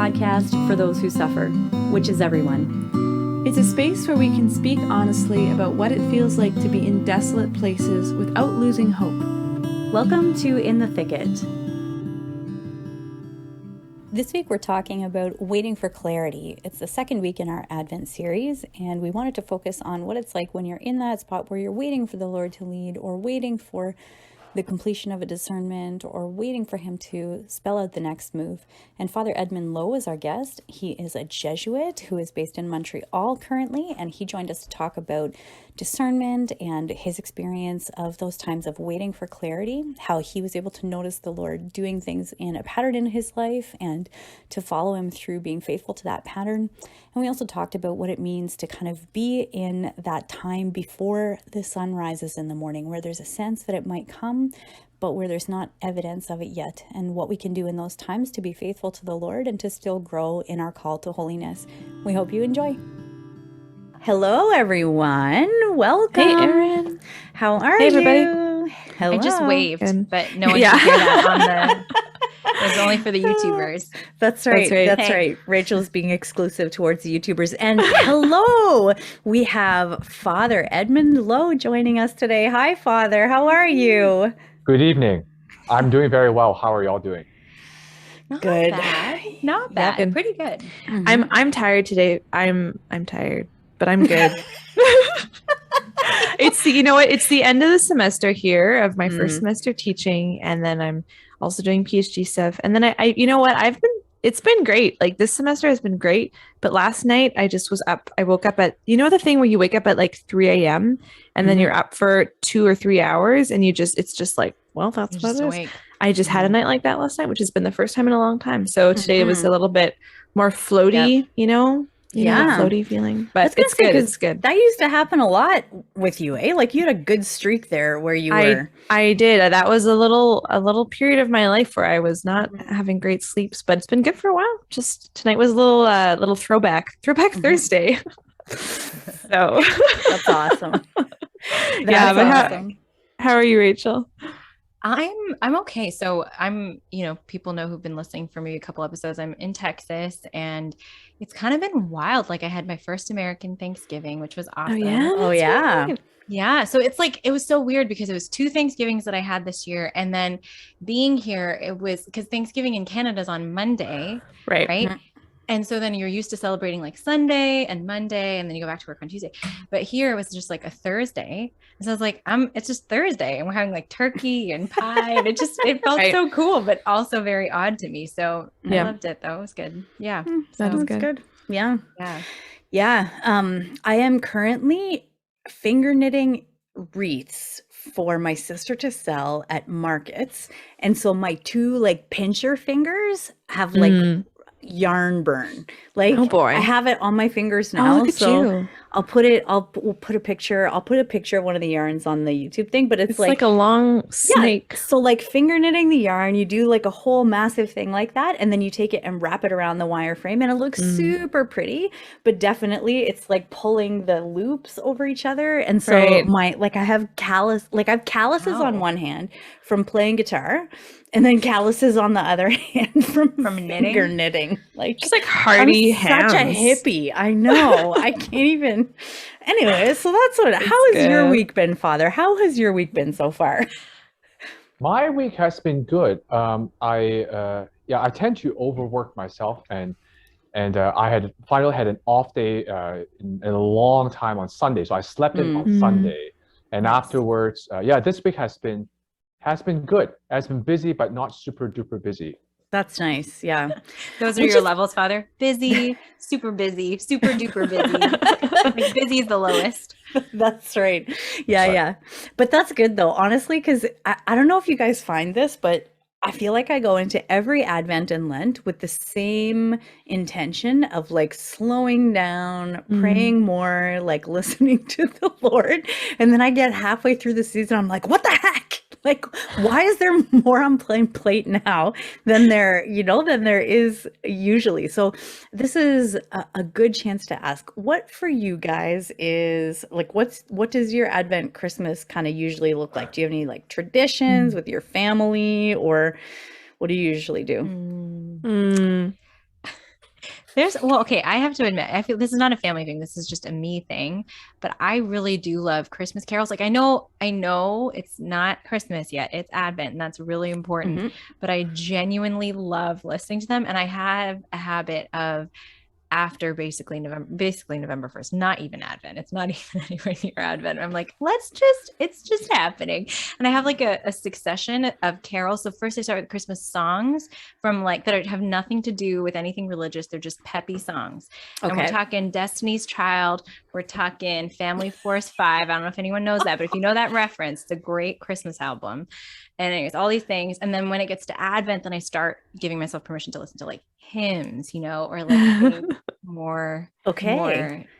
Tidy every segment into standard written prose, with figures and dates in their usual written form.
podcast for those who suffer, which is everyone. It's a space where we can speak honestly about what it feels like to be in desolate places without losing hope. Welcome to In the Thicket. This week we're talking about waiting for clarity. It's the second week in our Advent series, and we wanted to focus on what it's like when you're in that spot where you're waiting for the Lord to lead, or waiting for the completion of a discernment, or waiting for him to spell out the next move. And Father Edmund Lo is our guest. He is a Jesuit who is based in Montreal currently, and he joined us to talk about discernment and his experience of those times of waiting for clarity, how he was able to notice the Lord doing things in a pattern in his life and to follow him through being faithful to that pattern. And we also talked about what it means to kind of be in that time before the sun rises in the morning, where there's a sense that it might come, but where there's not evidence of it yet, and what we can do in those times to be faithful to the Lord and to still grow in our call to holiness. We hope you enjoy. Hello, everyone. Welcome. Hey, Erin. How are Hey, you? everybody. Hello. I just waved, And- but no one Yeah. can hear that on the. It was only for the YouTubers. That's right. That's Hey. right. Rachel's being exclusive towards the YouTubers. And hello, we have Father Edmund Lowe joining us today. Hi, Father. How are you? Good evening. I'm doing very well. How are y'all doing? Not Good. bad. Not Yeah, bad. good. Pretty good. I'm tired today. I'm tired, but I'm good. It's the end of the semester here of my first semester teaching, and then I'm also doing PhD stuff. And then it's been great. Like, this semester has been great, but last night I just was up. I woke up at, the thing where you wake up at like 3 a.m. and then you're up for 2 or 3 hours, and it's just like, well, that's You're what just it is. awake. I just had a night like that last night, which has been the first time in a long time. So today it was a little bit more floaty, Yeah. floaty feeling. I was But gonna it's say, good. 'cause It's good. That used to happen a lot with you, eh? Like, you had a good streak there where you were. I did. That was a little period of my life where I was not having great sleeps, but it's been good for a while. Just tonight was a little throwback Thursday. So That's awesome. yeah, That's but awesome. how are you, Rachel? I'm okay. So I'm, people know who've been listening for maybe a couple episodes. I'm in Texas, and it's kind of been wild. Like, I had my first American Thanksgiving, which was awesome. Oh, yeah. Yeah. So it's like, it was so weird because it was 2 Thanksgivings that I had this year. And then being here, it was because Thanksgiving in Canada is on Monday. Right. Right. And so then you're used to celebrating like Sunday and Monday, and then you go back to work on Tuesday. But here it was just like a Thursday. And so I was like, it's just Thursday, and we're having like turkey and pie. And it felt Right. so cool, but also very odd to me. So Yeah. I loved it though. It was good. Yeah. That is That's good. Yeah. Yeah. Yeah. I am currently finger knitting wreaths for my sister to sell at markets. And so my 2 like pincher fingers have like yarn burn. Like, Oh, boy. I have it on my fingers Oh, now. look at So you. we'll put a picture of one of the yarns on the YouTube thing, but It's like a long snake. yeah, so like finger knitting the yarn, you do like a whole massive thing like that, and then you take it and wrap it around the wire frame, and it looks super pretty, but definitely it's like pulling the loops over each other. And so Right. I have calluses Wow. on one hand from playing guitar, and then calluses on the other hand from knitting? finger knitting. Like, Just like hardy I'm such a hands. hippie. I know. I can't even. Anyway, so that's what. How has your good. week been, Father? How has your week been so far? My week has been good. I tend to overwork myself, and I had finally had an off day in a long time on Sunday, so I slept in on Sunday, and Nice. afterwards, this week has been good. Has been busy, but not super duper busy. That's nice. Yeah. Those are Which your is- levels, Father. Busy, super duper busy. Like, busy is the lowest. That's right. Yeah, Right. yeah. But that's good though, honestly, because I don't know if you guys find this, but I feel like I go into every Advent and Lent with the same intention of like slowing down, praying more, like listening to the Lord. And then I get halfway through the season, I'm like, what the heck? Like, why is there more on plain plate now than there is usually? So this is a good chance to ask, what for you guys is like, what does your Advent Christmas kind of usually look like? Do you have any like traditions with your family, or what do you usually do? Mm. Okay, I have to admit, I feel this is not a family thing. This is just a me thing, but I really do love Christmas carols. Like I know it's not Christmas yet. It's Advent, and that's really important, Mhm. but I genuinely love listening to them. And I have a habit of after basically November 1st, not even Advent. It's not even anywhere near Advent. I'm like, it's just happening. And I have like a succession of carols. So first I start with Christmas songs from like that have nothing to do with anything religious. They're just peppy songs. And we're Okay. talking Destiny's Child. We're talking Family Force 5. I don't know if anyone knows that, but if you know that reference, it's a great Christmas album. And anyways, all these things. And then when it gets to Advent, then I start giving myself permission to listen to like hymns, or like more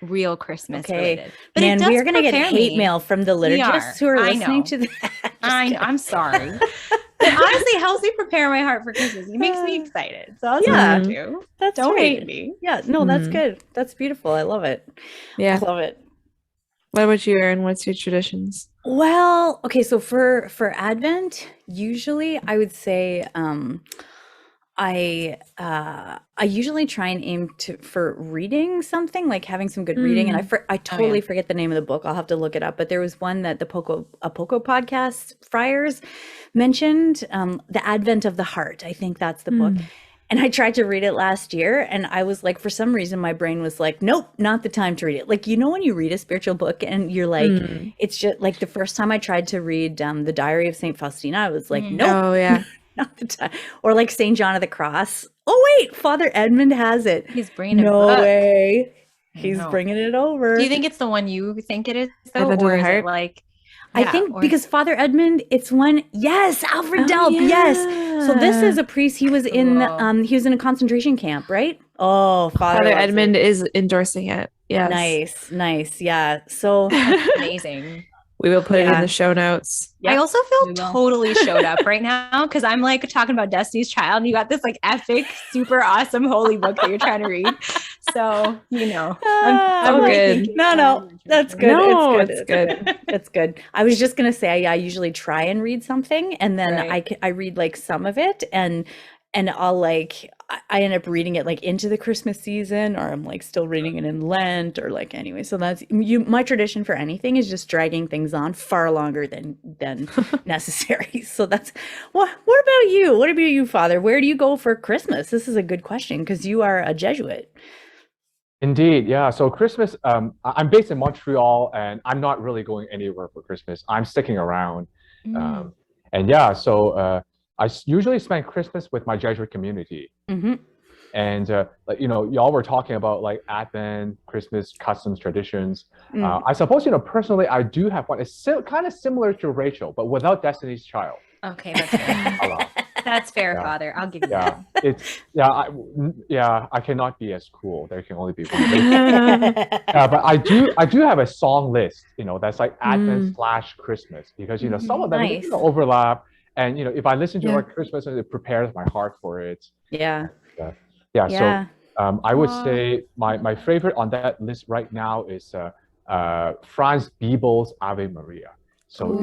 real Christmas related. But man, it does we are going to get prepare hate me. mail from the liturgists who are I listening know. to that. I know. I'm sorry. It honestly helps me prepare my heart for Christmas. It makes me excited. So I'll Yeah. do. That's Don't right. hate me. Yeah, no, that's good. That's beautiful. I love it. Yeah. I love it. What about you, Erin? What's your traditions? Well, okay, so for Advent, usually I would say I usually try and aim for reading something, like having some good reading, and I totally forget the name of the book. I'll have to look it up, but there was one that the Poco podcast friars mentioned, The Advent of the Heart. I think that's the book. And I tried to read it last year, and I was like, for some reason, my brain was like, nope, not the time to read it. Like, when you read a spiritual book and you're like, it's just like the first time I tried to read The Diary of St. Faustina, I was like, nope, Oh, yeah. not the time. Or like St. John of the Cross. Oh, wait, Father Edmund has it. He's bringing a No book. way. He's know. bringing it over. Do you think it's the one you think it is, though? Advent of Or the is Heart? it like... I think because Father Edmund, it's one. Yes, Alfred Delp. yeah. Yes. So this is a priest. He was in a concentration camp, right? Oh, Father Edmund is endorsing it. Yes. Nice. Yeah. So amazing. We will put it in the show notes. I also feel totally showed up right now because I'm like talking about Destiny's Child, and you got this like epic, super awesome holy book that you're trying to read. So I'm good. No, that's good. No, it's good. It's good. I was just gonna say I usually try and read something, and then I read like some of it, and I'll like I end up reading it like into the Christmas season, or I'm like still reading it in Lent, or like anyway. So that's my tradition for anything is just dragging things on far longer than necessary. So that's what about you? What about you, Father? Where do you go for Christmas? This is a good question because you are a Jesuit. Indeed, yeah. So Christmas, I'm based in Montreal, and I'm not really going anywhere for Christmas. I'm sticking around, and yeah. So I usually spend Christmas with my Jesuit community, and like y'all were talking about like Advent, Christmas customs, traditions. I suppose personally, I do have one. It's kind of similar to Rachel, but without Destiny's Child. Okay, that's fair. That's fair, Father. I'll give you that. I cannot be as cool. There can only be one. But I do have a song list, that's like Advent / Christmas, because some of them overlap, and if I listen to it at Christmas, it prepares my heart for it. So I would say my favorite on that list right now is Franz Bibel's Ave Maria. So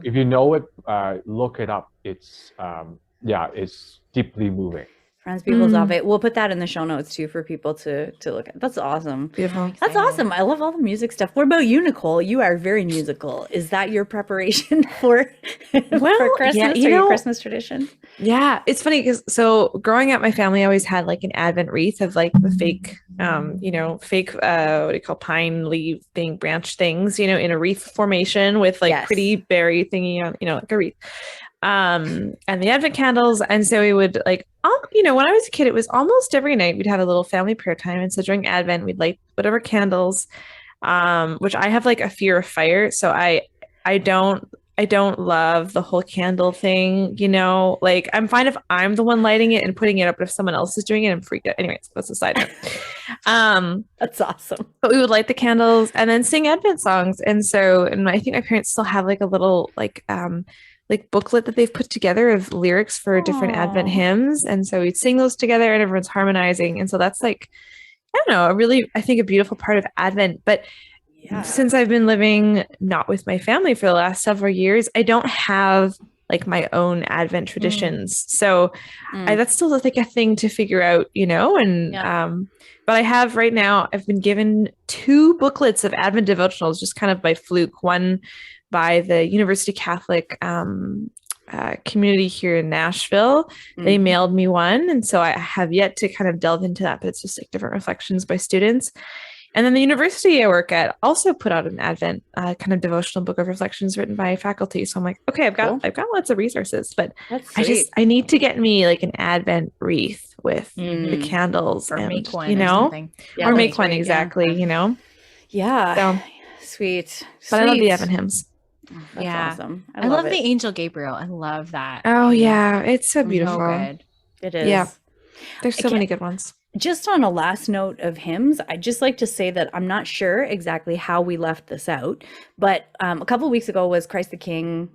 if you know it, look it up. It's it's deeply moving. Franz Bibel's Ave. We'll put that in the show notes too for people to look at. That's awesome. Beautiful. That's awesome. I love all the music stuff. What about you, Nicole? You are very musical. Is that your preparation for Christmas or your Christmas tradition? Yeah, it's funny because growing up, my family always had like an Advent wreath of like the fake, fake what do you call pine leaf branch things, in a wreath formation with like pretty berry thingy on, like a wreath. And the Advent candles. And so we would like, when I was a kid, it was almost every night we'd have a little family prayer time. And so during Advent, we'd light whatever candles, which I have like a fear of fire. So I don't love the whole candle thing, like I'm fine if I'm the one lighting it and putting it up, but if someone else is doing it, I'm freaked out. Anyways, that's a side note. That's awesome. But we would light the candles and then sing Advent songs. And I think my parents still have like a little like booklet that they've put together of lyrics for different Advent hymns. And so we'd sing those together and everyone's harmonizing. And so that's like, I don't know, I think a beautiful part of Advent. But since I've been living not with my family for the last several years, I don't have like my own Advent traditions. So Mm. that's still like a thing to figure out, and but I have right now, I've been given 2 booklets of Advent devotionals just kind of by fluke. One by the University Catholic community here in Nashville. They mailed me one. And so I have yet to kind of delve into that, but it's just like different reflections by students. And then the university I work at also put out an Advent kind of devotional book of reflections written by faculty. So I'm like, okay, I've got lots of resources, but I need to get me like an Advent wreath with the candles, or and make one, or make one exactly, Yeah. So Sweet. But I love the Advent hymns. That's awesome. I love the Angel Gabriel. I love that. Oh yeah, it's so beautiful. So good. It is. Yeah. There's so many good ones. Just on a last note of hymns, I'd just like to say that I'm not sure exactly how we left this out, but a couple of weeks ago was Christ the King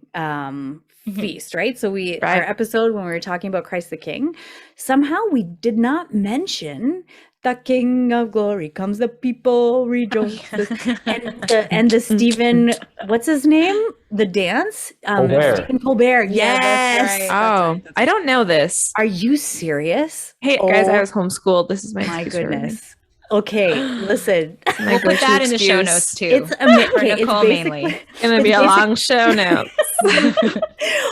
feast, right? So our episode when we were talking about Christ the King, somehow we did not mention the King of Glory comes, the people rejoice, and the Stephen, what's his name? The dance, Stephen Colbert. Yes. That's right. I don't know this. Are you serious? Hey guys, I was homeschooled. This is my goodness. Okay, listen. We'll put that in the show notes too. It's Nicole mainly. It's gonna be a long show notes.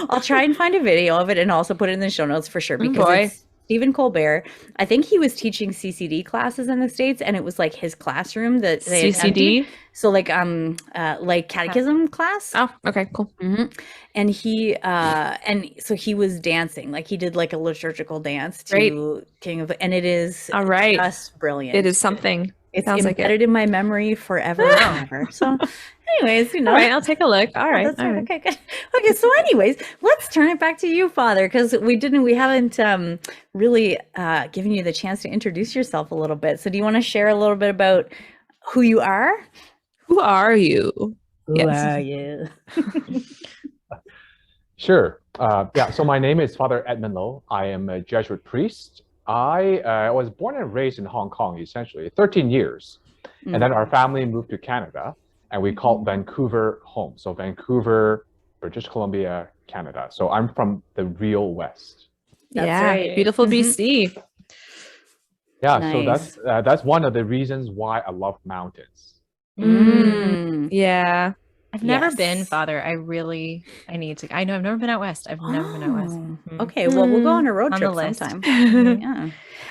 I'll try and find a video of it and also put it in the show notes for sure, because it's Stephen Colbert. I think he was teaching CCD classes in the States, and it was like his classroom that they CCD. So like catechism class. Oh, okay, cool. And he so he was dancing, like he did like a liturgical dance to King of, and it is just brilliant. It is something. It's Sounds embedded in my memory forever and ever. So anyways, all right, I'll take a look. All right. Okay, good. Okay, so anyways, let's turn it back to you, Father, because we haven't really given you the chance to introduce yourself a little bit. So do you want to share a little bit about who you are? Who are you? Who are you? Sure. So my name is Father Edmund Lo. I am a Jesuit priest. I was born and raised in Hong Kong, essentially, 13 years. And then our family moved to Canada, and we called Vancouver home. So Vancouver, British Columbia, Canada. So I'm from the real West. That's right. Beautiful BC. Yeah, Nice. So that's one of the reasons why I love mountains. Yeah. I've never been, Father. I need to. I know I've never been out west. I've never been out west. Okay, well, we'll go on a road On trip the list. sometime. Yeah.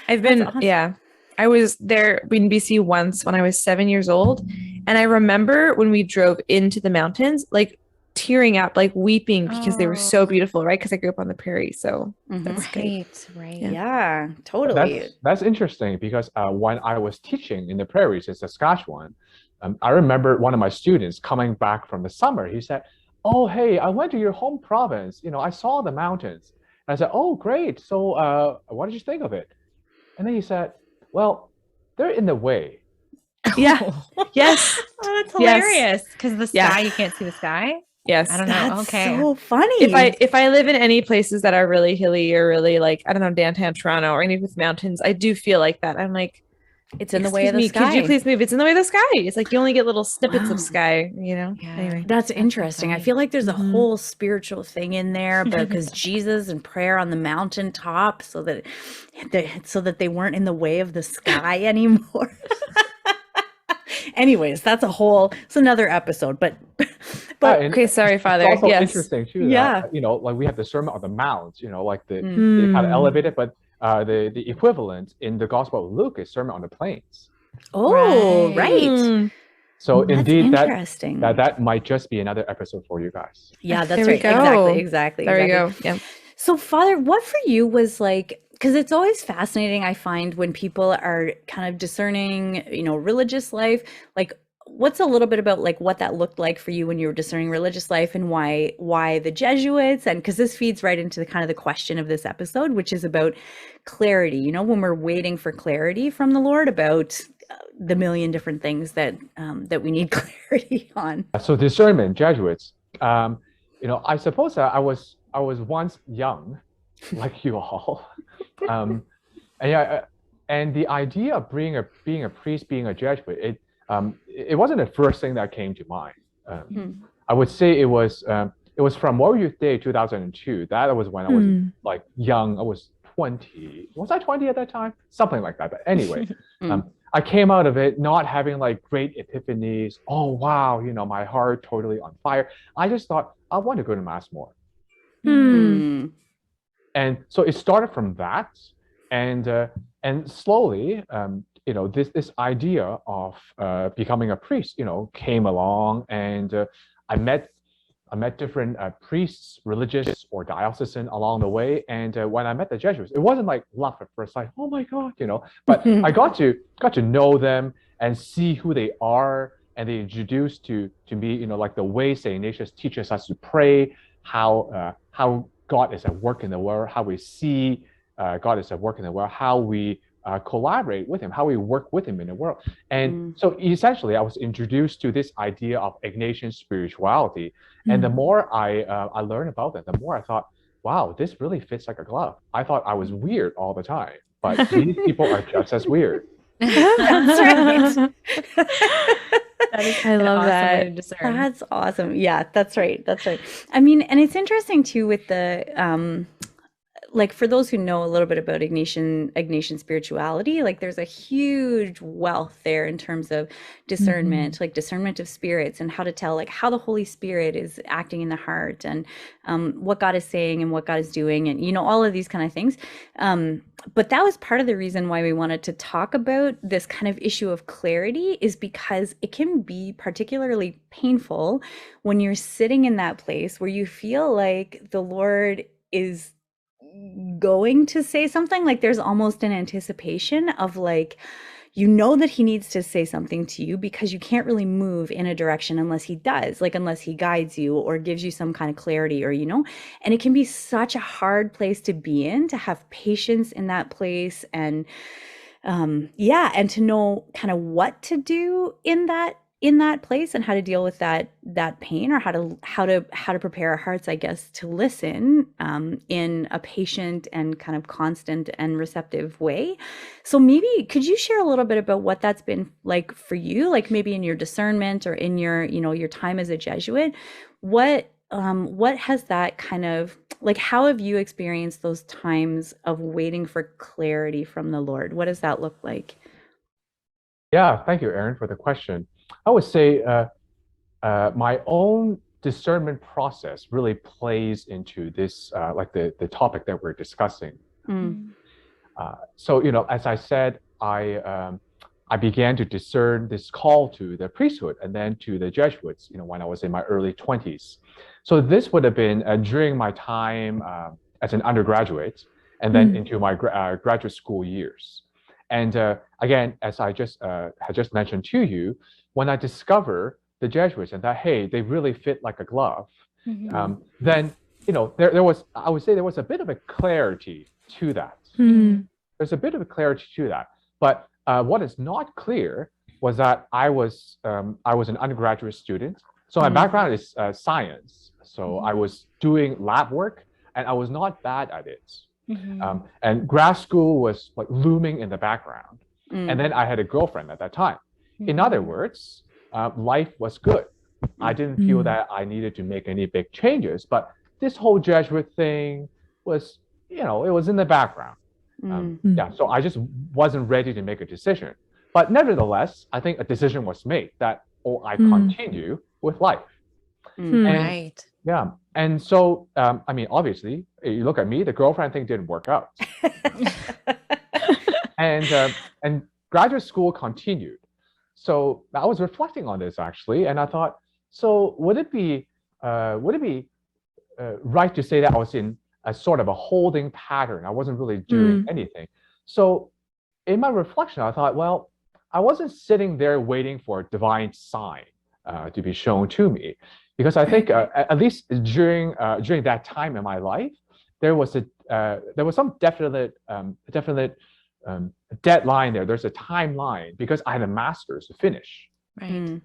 I've been, awesome. I was there in BC once when I was 7 years old. And I remember when we drove into the mountains, like tearing up, like weeping because they were so beautiful, right? Because I grew up on the prairie. So that's great. Right. Yeah, totally. That's interesting because when I was teaching in the prairies in Saskatchewan, I remember one of my students coming back from the summer. He said, "Oh, hey, I went to your home province. I saw the mountains." And I said, "Oh, great. So what did you think of it?" And then he said, "Well, they're in the way." Yeah. Yes. Oh, that's hilarious. Because the sky, you can't see the sky. Yes. I don't know. That's Okay. so funny. If I live in any places that are really hilly or really like, I don't know, downtown Toronto or any with mountains, I do feel like that. I'm like, it's in the way of the sky. Could you please move? It's in the way of the sky. It's like you only get little snippets of sky, Yeah. Anyway. That's interesting. I feel like there's a whole spiritual thing in there because Jesus and prayer on the mountaintop so that they weren't in the way of the sky anymore. Anyways, it's another episode, but okay, sorry, Father. It's also interesting too. Yeah. That, like we have the Sermon on the Mount, like they kind of elevated, but the equivalent in the Gospel of Luke is Sermon on the Plains. Oh, right. So That's indeed, interesting. that might just be another episode for you guys. Yeah, that's There we right. go. Exactly. There we go. Yeah. So, Father, what for you was like, because it's always fascinating, I find, when people are kind of discerning, religious life, like what's a little bit about like what that looked like for you when you were discerning religious life and why the Jesuits, and because this feeds right into the kind of the question of this episode, which is about clarity, when we're waiting for clarity from the Lord about the million different things that we need clarity on. So discernment, Jesuits. I suppose I was once young, like you all, and the idea of being a priest, being a Jesuit, it wasn't the first thing that came to mind. I would say it was it was from Warrior Youth Day 2002. That was when I was like young. I was 20. Was I 20 at that time? Something like that. But anyway, I came out of it not having like great epiphanies. Oh, wow, you know, my heart totally on fire. I just thought, I want to go to Mass more. And so it started from that. And slowly, you know, this idea of becoming a priest, you know, came along, and I met different priests, religious or diocesan, along the way. And when I met the Jesuits, it wasn't like love at first sight. Oh my God, you know. But I got to know them and see who they are, and they introduced to me, you know, like the way Saint Ignatius teaches us to pray, how God is at work in the world, how we see God is at work in the world, how we collaborate with him, how we work with him in the world. And so essentially, I was introduced to this idea of Ignatian spirituality. And the more I learned about that, the more I thought, wow, this really fits like a glove. I thought I was weird all the time, but these people are just as weird. That's right. I love that. That's awesome. Yeah, that's right. That's right. I mean, and it's interesting too with the like, for those who know a little bit about Ignatian spirituality, like there's a huge wealth there in terms of discernment, like discernment of spirits, and how to tell like how the Holy Spirit is acting in the heart, and what God is saying and what God is doing, and you know, all of these kind of things. But that was part of the reason why we wanted to talk about this kind of issue of clarity, is because it can be particularly painful when you're sitting in that place where you feel like the Lord is going to say something. Like there's almost an anticipation of like, you know, that he needs to say something to you, because you can't really move in a direction unless he does, like unless he guides you or gives you some kind of clarity, or, you know. And it can be such a hard place to be in, to have patience in that place, and yeah, and to know kind of what to do in that place, and how to deal with that pain, or how to prepare our hearts, I guess, to listen in a patient and kind of constant and receptive way. So maybe could you share a little bit about what that's been like for you, like maybe in your discernment or in your, you know, your time as a Jesuit? What has that kind of, like, how have you experienced those times of waiting for clarity from the Lord? What does that look like? Yeah, thank you, Erin, for the question. I would say my own discernment process really plays into this, like the topic that we're discussing. So, you know, as I said, I began to discern this call to the priesthood and then to the Jesuits, you know, when I was in my early 20s. So this would have been during my time as an undergraduate, and then into my graduate school years. And again, as I had just mentioned to you, when I discover the Jesuits and that, hey, they really fit like a glove, then, you know, I would say there was a bit of a clarity to that. There's a bit of a clarity to that. But what is not clear was that I was an undergraduate student. So my background is science. So I was doing lab work, and I was not bad at it. And grad school was like looming in the background. And then I had a girlfriend at that time. In other words, life was good. I didn't feel that I needed to make any big changes, but this whole Jesuit thing was, you know, it was in the background. Yeah, so I just wasn't ready to make a decision. But nevertheless, I think a decision was made that, I continue with life. Right. Yeah. And so, I mean, obviously, you look at me, the girlfriend thing didn't work out. And graduate school continued. So I was reflecting on this actually, and I thought, so would it be right to say that I was in a sort of a holding pattern? I wasn't really doing anything. So in my reflection, I thought, well, I wasn't sitting there waiting for a divine sign to be shown to me, because I think at least during that time in my life, there was some definite deadline there. There's a timeline, because I had a master's to finish. Right.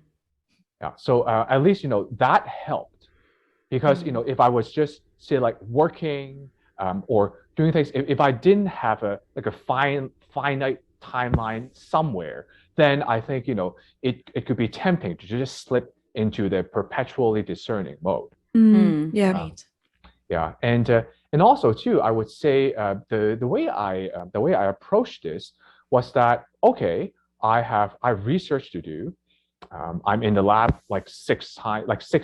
Yeah. So at least, you know, that helped, because you know, if I was just say like working or doing things, if I didn't have a finite timeline somewhere, then I think, you know, it could be tempting to just slip into the perpetually discerning mode. Yeah. Right. Yeah, and also too, I would say the way I approached this was that okay, I have research to do. I'm in the lab like 6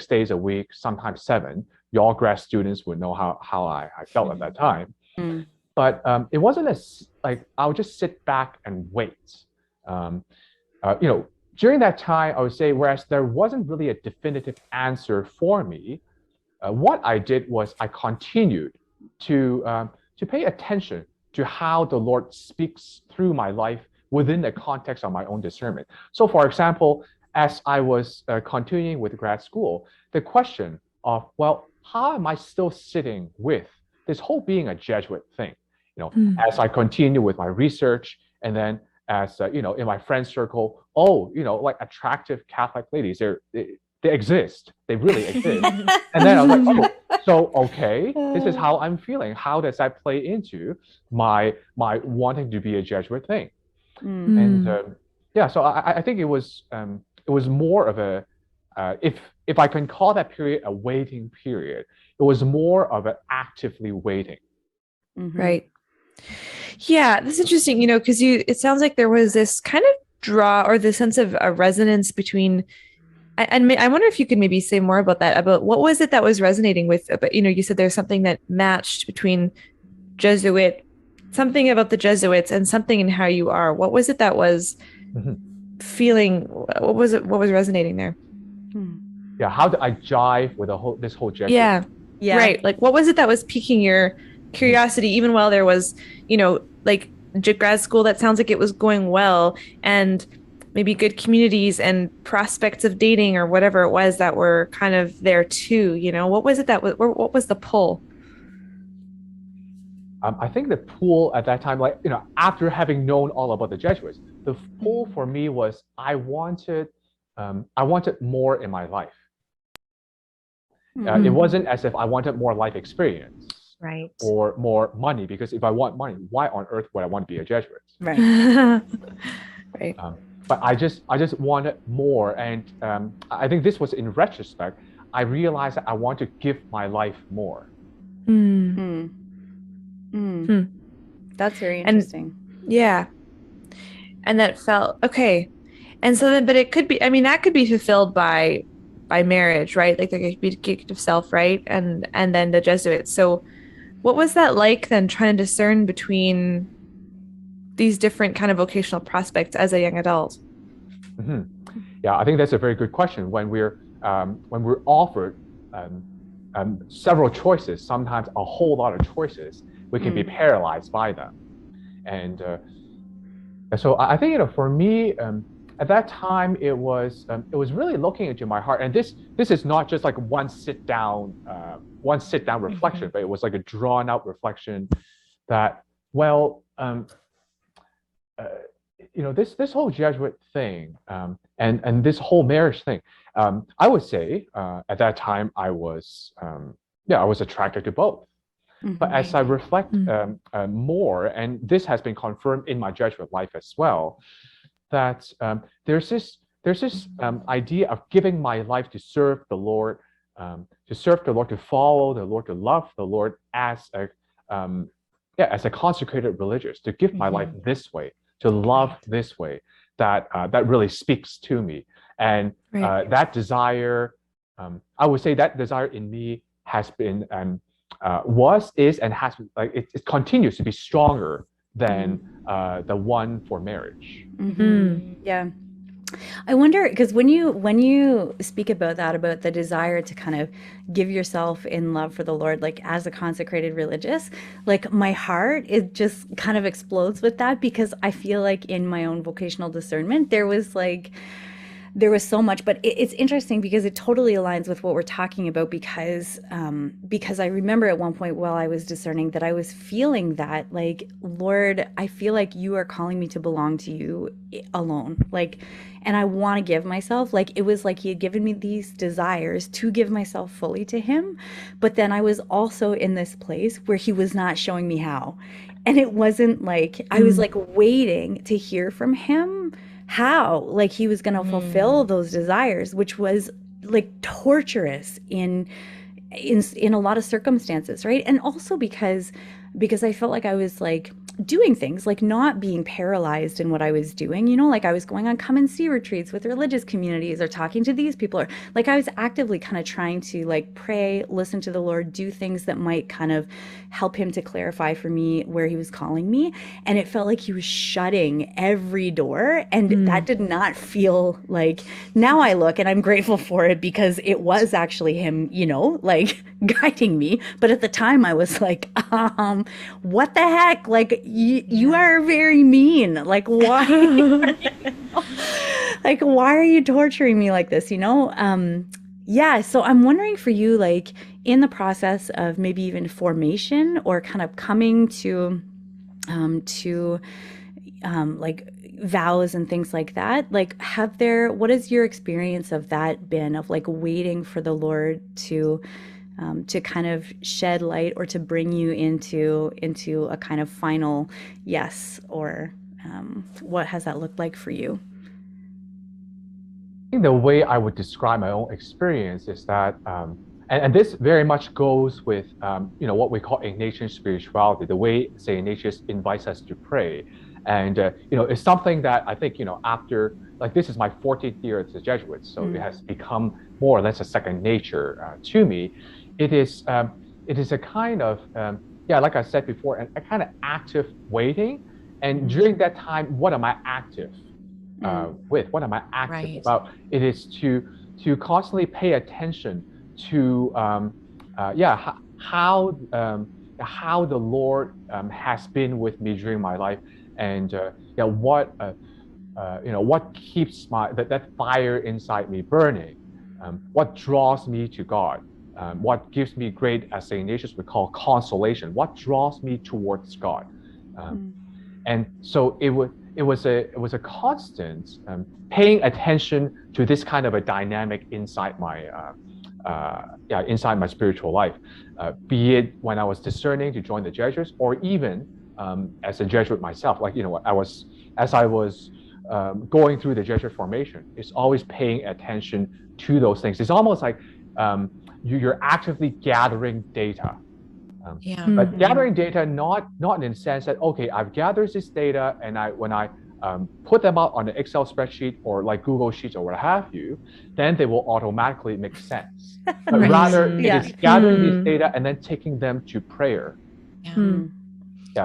days a week, sometimes 7. Y'all grad students would know how I felt at that time. Mm. But it wasn't as like I would just sit back and wait. Um, During that time, I would say, whereas there wasn't really a definitive answer for me, what I did was I continued to pay attention to how the Lord speaks through my life within the context of my own discernment. So, for example, as I was continuing with grad school, the question of, well, how am I still sitting with this whole being a Jesuit thing? As I continue with my research, and then as in my friend circle, like attractive Catholic ladies, they exist. They really exist. And then I was like, oh, so okay, this is how I'm feeling. How does that play into my wanting to be a Jesuit thing? And so I think it was more of a if I can call that period a waiting period, it was more of an actively waiting. Right. Yeah, that's interesting, because it sounds like there was this kind of draw or the sense of a resonance between, and I wonder if you could maybe say more about that, about what was it that was resonating with, but you said there's something that matched between something about the Jesuits and something in how you are. What was it that was feeling, what was resonating there? Yeah, how did I jive with this whole Jesuit? Yeah, right. Like, what was it that was piquing your curiosity, even while there was, like grad school that sounds like it was going well, and maybe good communities and prospects of dating or whatever it was that were kind of there too. What was it what was the pull? I think the pull at that time, after having known all about the Jesuits, the pull for me was I wanted more in my life. It wasn't as if I wanted more life experience. Right. Or more money, because if I want money, why on earth would I want to be a Jesuit? Right. Right. But I just wanted more, and I think this was in retrospect. I realized that I want to give my life more. That's very interesting. Yeah, and that felt okay. And so then, but it could be. I mean, that could be fulfilled by marriage, right? Like there could be gift of self, right? And then the Jesuits. So, what was that like then, trying to discern between these different kind of vocational prospects as a young adult? Yeah, I think that's a very good question. When we're offered several choices, sometimes a whole lot of choices, we can be paralyzed by them. And so I think for me at that time it was really looking into my heart. And this is not just like one sit down reflection, but it was like a drawn out reflection that this whole Jesuit thing and this whole marriage thing, I would say at that time I was attracted to both. But as I reflect more, and this has been confirmed in my Jesuit life as well, that there's this idea of giving my life to serve the Lord, to follow the Lord, to love the Lord as a consecrated religious, to give my life this way, to love this way, that really speaks to me. And that desire, I would say that desire in me has been is and has it continues to be stronger than the one for marriage. Yeah. I wonder, because when you speak about that, about the desire to kind of give yourself in love for the Lord, like as a consecrated religious, like my heart, it just kind of explodes with that, because I feel like in my own vocational discernment, there was so much, but it's interesting because it totally aligns with what we're talking about, because I remember at one point while I was discerning that I was feeling that, like, Lord, I feel like you are calling me to belong to you alone, like, and I want to give myself, like, it was like he had given me these desires to give myself fully to him, but then I was also in this place where he was not showing me how, and it wasn't like, I was like waiting to hear from him how, like, he was going to fulfill those desires, which was like torturous in in a lot of circumstances, right? And also because I felt like I was like doing things, like not being paralyzed in what I was doing, you know, like I was going on come and see retreats with religious communities or talking to these people, or like I was actively kind of trying to like pray, listen to the Lord, do things that might kind of help him to clarify for me where he was calling me. And it felt like he was shutting every door. And that did not feel like, now I look and I'm grateful for it because it was actually him, you know, like guiding me. But at the time I was like, what the heck? Like, you are very mean. Like, why? Like, why are you torturing me like this? You know? Yeah. So I'm wondering for you, like, in the process of maybe even formation or kind of coming to like vows and things like that, like, what has your experience of that been, of like waiting for the Lord to kind of shed light or to bring you into a kind of final yes, or what has that looked like for you? I think the way I would describe my own experience is that, and this very much goes with, what we call Ignatian spirituality, the way St. Ignatius invites us to pray. And, it's something that I think, after, like, this is my 14th year as a Jesuit, so it has become more or less a second nature to me. It is a kind of, like I said before, a kind of active waiting. And during that time, what am I active with? What am I active about? It is to constantly pay attention to how the Lord has been with me during my life, and what keeps that fire inside me burning, what draws me to God, what gives me great, as St. Ignatius would call, consolation, what draws me towards God. And so it was a constant paying attention to this kind of a dynamic inside my spiritual life, be it when I was discerning to join the Jesuits, or even as a Jesuit myself. Like, as I was going through the Jesuit formation, it's always paying attention to those things. It's almost like you're actively gathering data. But gathering data, not in the sense that, okay, I've gathered this data, and when I put them out on an Excel spreadsheet or like Google Sheets or what have you, then they will automatically make sense. But rather, it is gathering these data and then taking them to prayer.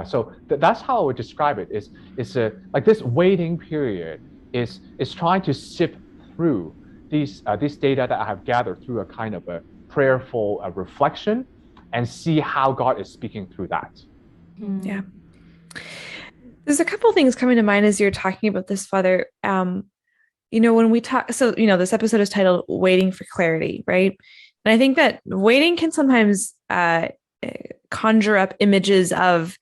So that's how I would describe it. It's like this waiting period is trying to sift through these data that I have gathered through a kind of a prayerful reflection, and see how God is speaking through that. Yeah. There's a couple of things coming to mind as you're talking about this, Father. When we talk, so, this episode is titled Waiting for Clarity, right? And I think that waiting can sometimes conjure up images of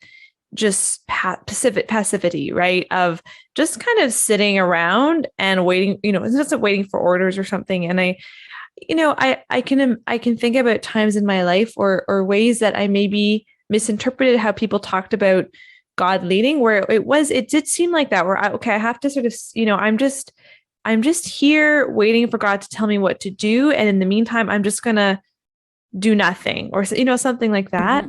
just passivity, right? Of just kind of sitting around and waiting, it's just waiting for orders or something. And I can think about times in my life or ways that I maybe misinterpreted how people talked about God leading, where it did seem like that, where I have to sort of, I'm just here waiting for God to tell me what to do. And in the meantime, I'm just going to do nothing, or, something like that.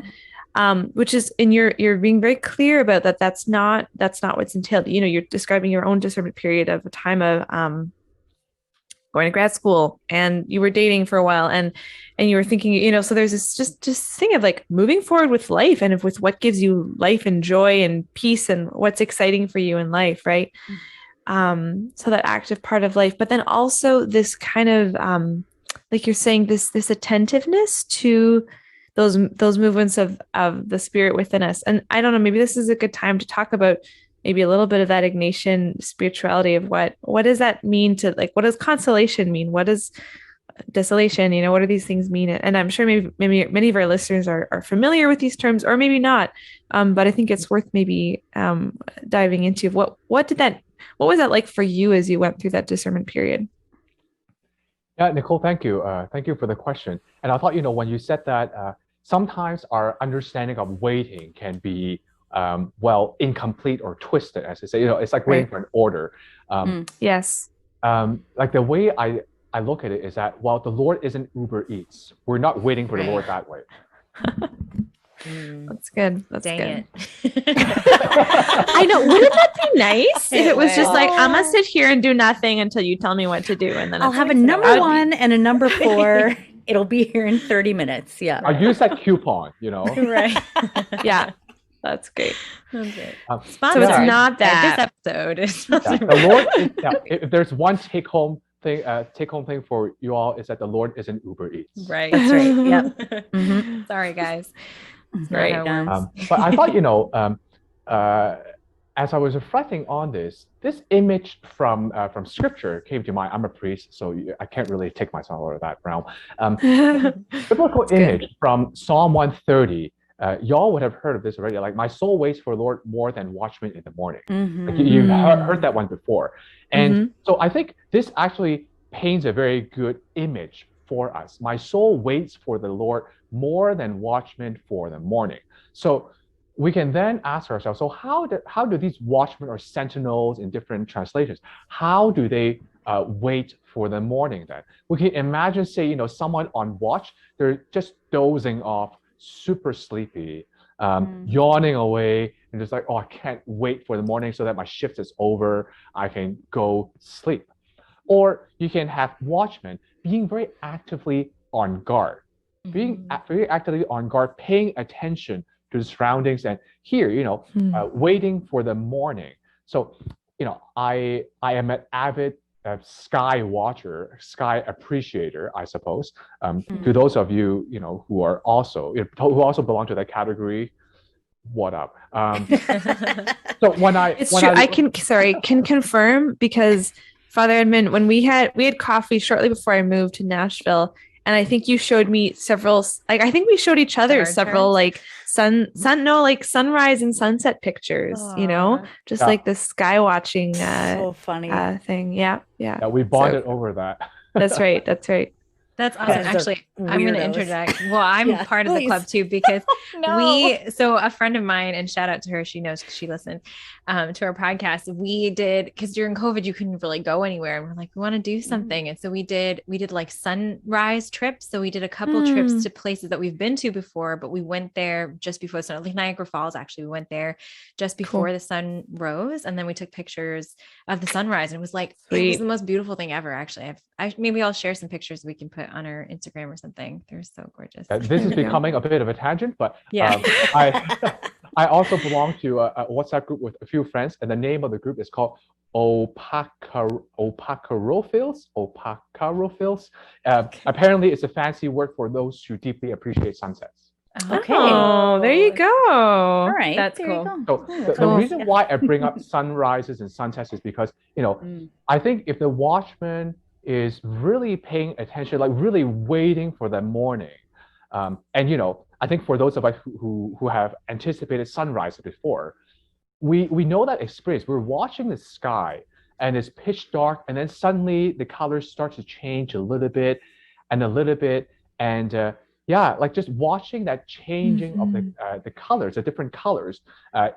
Which is, and you're being very clear about that. That's not what's entailed. You're describing your own discernment period of a time of, going to grad school, and you were dating for a while, and you were thinking, so there's this just thing of like moving forward with life, and with what gives you life and joy and peace, and what's exciting for you in life, right? So that active part of life, but then also this kind of, like you're saying, this attentiveness to those movements of the Spirit within us. And I don't know, maybe this is a good time to talk about maybe a little bit of that Ignatian spirituality of what does that mean to, like, what does consolation mean? What does desolation, what do these things mean? And I'm sure maybe many of our listeners are familiar with these terms, or maybe not. But I think it's worth maybe diving into what was that like for you as you went through that discernment period? Yeah, Nicole, thank you. Thank you for the question. And I thought, when you said that, sometimes our understanding of waiting can be incomplete or twisted, as I say. It's like waiting for an order. Yes. Like the way I I look at it is that, well, the Lord isn't Uber Eats. We're not waiting for the Lord that way. That's good. That's Dang good. it. I know. Wouldn't that be nice if it was just like, I'm will. gonna sit here and do nothing until you tell me what to do, and then I'll it's have a like, number I'd be- 1 and a number 4. It'll be here in 30 minutes. Yeah. I use that coupon, you know. Right. Yeah, that's great. That's great. Um, So it's Sponsored not by that. this episode is yeah, sponsored the Lord is, if there's one take home thing for you all, is that the Lord isn't Uber Eats. right. That's right. Yep. Mhm. Sorry, guys. It's not Right. how it works. But I thought, you know, as I was reflecting on this image from Scripture came to mind. I'm a priest, so I can't really take myself out of that realm. Biblical image from Psalm 130. Y'all would have heard of this already. Like, my soul waits for the Lord more than watchmen in the morning. Like, you've heard that one before. And so I think this actually paints a very good image for us. My soul waits for the Lord more than watchmen for the morning. So we can then ask ourselves, so how do these watchmen or sentinels in different translations, how do they wait for the morning then? We can imagine, say, you know, someone on watch, they're just dozing off, super sleepy, yawning away, and just like, oh, I can't wait for the morning so that my shift is over, I can go sleep. Or you can have watchmen being very actively on guard, being very actively on guard, paying attention to the surroundings, and here, you know, waiting for the morning. So, you know, I am an avid sky watcher, sky appreciator, I suppose. To those of you, you know, who also belong to that category, what up? So when I can confirm, because Father Edmund, when we had coffee shortly before I moved to Nashville, and I think you showed me several, like, I think we showed each other several like sunrise and sunset pictures, you know, just like the sky watching so funny thing. Yeah. we bonded over that. That's right. That's awesome. Guys are Actually, I'm going to weirdos. interject. Well, I'm Yeah, part of the please. club too, because No. so a friend of mine, and shout out to her, she knows because she listened to our podcast. We did, because during COVID, you couldn't really go anywhere. And we're like, we want to do something. And so we did like sunrise trips. So we did a couple trips to places that we've been to before, but we went there just before the sun, like Niagara Falls, actually, we went there just before the sun rose. And then we took pictures of the sunrise. And it was like, it was the most beautiful thing ever, actually. Maybe I'll share some pictures we can put on our Instagram or something. They're so gorgeous. This is becoming a bit of a tangent, but yeah. I also belong to a WhatsApp group with a few friends, and the name of the group is called Opacarophiles. Apparently, it's a fancy word for those who deeply appreciate sunsets. Okay. Oh, there you go. All right. That's there you cool. go. So the reason why I bring up sunrises and sunsets is because, you know, I think if the watchman is really paying attention, like really waiting for the morning, and, you know, I think for those of us who have anticipated sunrise before, we know that experience. We're watching the sky and it's pitch dark, and then suddenly the colors start to change a little bit and a little bit, and like just watching that changing of the colors, the different colors,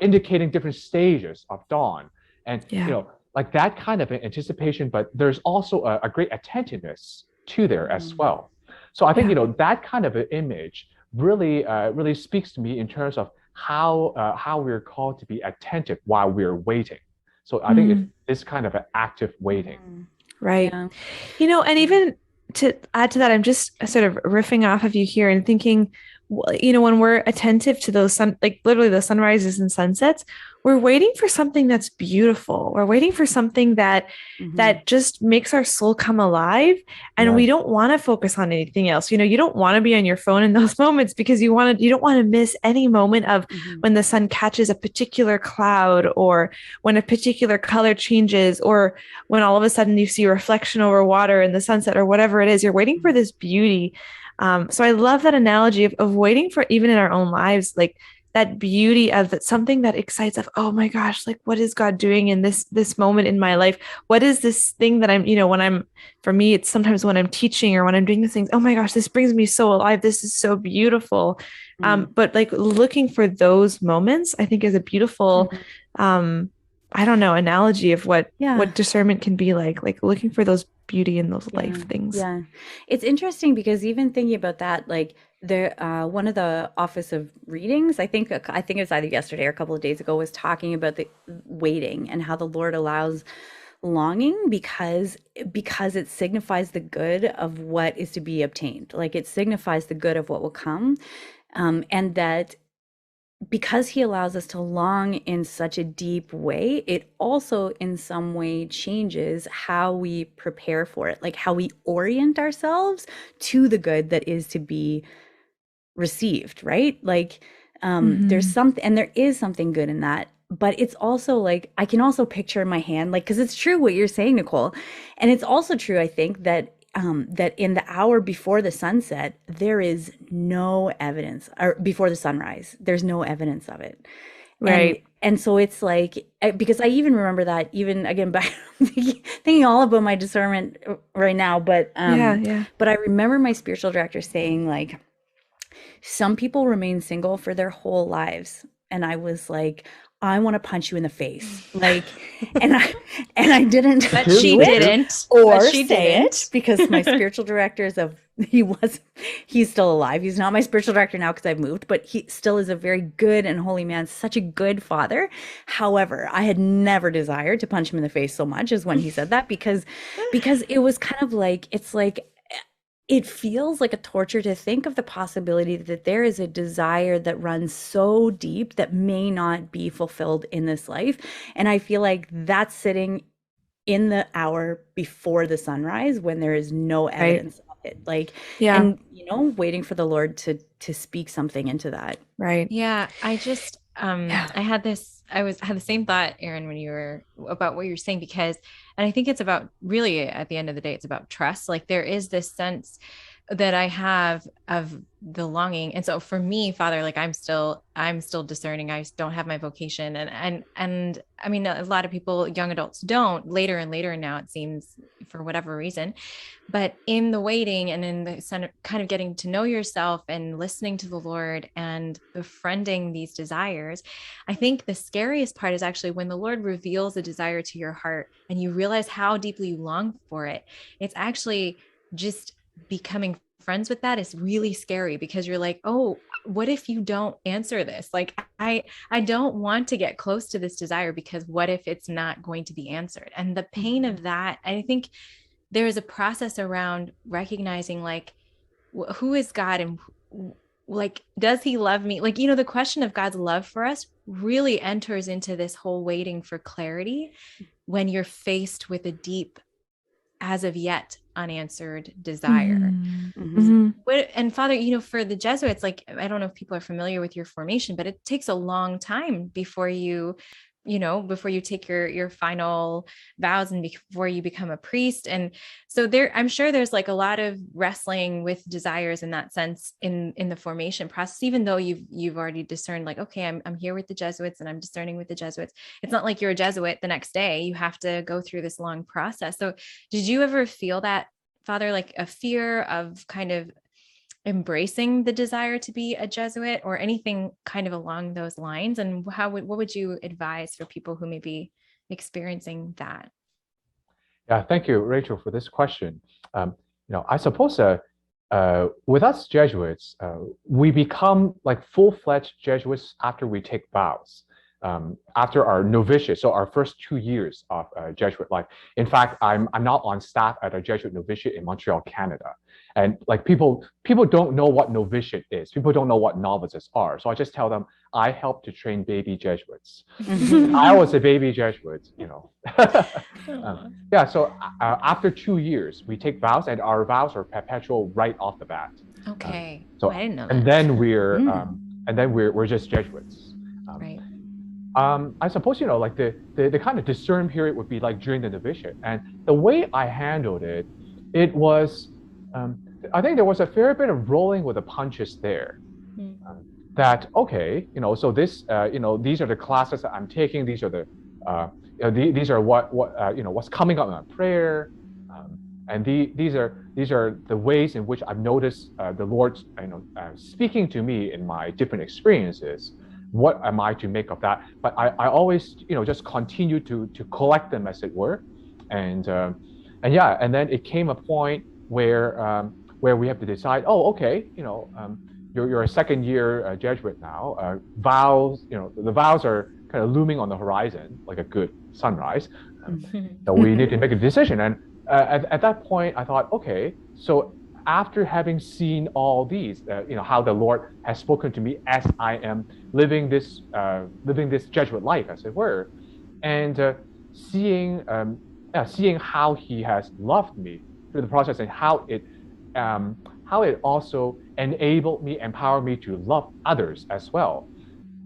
indicating different stages of dawn, and you know, like that kind of anticipation. But there's also a great attentiveness to there as well. So I think, you know, that kind of an image really speaks to me in terms of how we're called to be attentive while we're waiting. So I think it's this kind of an active waiting. Right. Yeah. You know, and even to add to that, I'm just sort of riffing off of you here and thinking, you know, when we're attentive to those literally the sunrises and sunsets, we're waiting for something that's beautiful. We're waiting for something that just makes our soul come alive. And we don't want to focus on anything else. You know, you don't want to be on your phone in those moments because you don't want to miss any moment of when the sun catches a particular cloud, or when a particular color changes, or when all of a sudden you see a reflection over water in the sunset, or whatever it is. You're waiting for this beauty. So I love that analogy of waiting for, even in our own lives, like that beauty of that, something that excites of, oh my gosh, like what is God doing in this moment in my life? What is this thing that I'm, you know, for me, it's sometimes when I'm teaching or when I'm doing these things, oh my gosh, this brings me so alive. This is so beautiful. But like looking for those moments, I think is a beautiful, I don't know, analogy of what discernment can be like looking for those beauty in those life things. Yeah. It's interesting because even thinking about that, like there, one of the Office of Readings, I think it was either yesterday or a couple of days ago, was talking about the waiting and how the Lord allows longing because it signifies the good of what is to be obtained. Like it signifies the good of what will come. And that because he allows us to long in such a deep way, it also in some way changes how we prepare for it, like how we orient ourselves to the good that is to be received, right? Like there's something, and there is something good in that, but it's also like I can also picture in my hand, like, because it's true what you're saying, Nicole, and it's also true, I think, that that in the hour before the sunset, there is no evidence, or before the sunrise, there's no evidence of it. Right. And so it's like, because I even remember that, even again, back thinking all about my discernment right now, but but I remember my spiritual director saying, like, some people remain single for their whole lives. And I was like, I want to punch you in the face. Like, and I didn't, But she didn't. or But she say didn't. it, because my spiritual director is he's still alive. He's not my spiritual director now because I've moved, but he still is a very good and holy man, such a good father. However, I had never desired to punch him in the face so much as when he said that, because it was kind of like, it's like, it feels like a torture to think of the possibility that there is a desire that runs so deep that may not be fulfilled in this life. And I feel like that's sitting in the hour before the sunrise when there is no evidence of it. Like, and waiting for the Lord to speak something into that. Right. Yeah. I just, I had the same thought, Erin, when you were about what you're saying, because, and I think it's about, really at the end of the day, it's about trust. Like there is this sense that I have of the longing. And so for me, Father, like I'm still discerning. I don't have my vocation. And I mean, a lot of people, young adults don't, later and later now, it seems, for whatever reason. But in the waiting and in the kind of getting to know yourself and listening to the Lord and befriending these desires, I think the scariest part is actually when the Lord reveals a desire to your heart and you realize how deeply you long for it. It's actually just becoming friends with that is really scary, because you're like, oh, what if you don't answer this? Like, I don't want to get close to this desire, because what if it's not going to be answered? And the pain of that, I think there is a process around recognizing, like, who is God, and like, does he love me? Like, the question of God's love for us really enters into this whole waiting for clarity when you're faced with a deep, as of yet unanswered desire. And Father, for the Jesuits, like, I don't know if people are familiar with your formation, but it takes a long time before you take your final vows and before you become a priest. And so I'm sure there's like a lot of wrestling with desires in that sense in the formation process, even though you've already discerned, like, okay, I'm here with the Jesuits and I'm discerning with the Jesuits. It's not like you're a Jesuit the next day. You have to go through this long process. So did you ever feel that, Father, like a fear of kind of embracing the desire to be a Jesuit or anything kind of along those lines? And what would you advise for people who may be experiencing that? Yeah, thank you, Rachel, for this question. I suppose with us Jesuits, we become like full-fledged Jesuits after we take vows, after our novitiate, so our first 2 years of Jesuit life. In fact, I'm not on staff at a Jesuit novitiate in Montreal, Canada. And like people don't know what novitiate is. People don't know what novices are. So I just tell them I help to train baby Jesuits. I was a baby Jesuit, So after 2 years, we take vows, and our vows are perpetual right off the bat. Okay. So I didn't know that. And then we're just Jesuits. Right. I suppose like the kind of discern period would be like during the novitiate, and the way I handled it, it was. I think there was a fair bit of rolling with the punches there. That okay, so this, these are the classes that I'm taking. These are these are what's coming up in my prayer, and these are the ways in which I've noticed the Lord, speaking to me in my different experiences. What am I to make of that? But I always, just continue to collect them, as it were, and and then it came a point where we have to decide, oh, okay, you're a second year Jesuit now. Vows, the vows are kind of looming on the horizon like a good sunrise. So we need to make a decision. And at that point, I thought, okay, so after having seen all these, how the Lord has spoken to me as I am living this Jesuit life, as it were, and seeing how He has loved me through the process, and how it also empowered me to love others as well.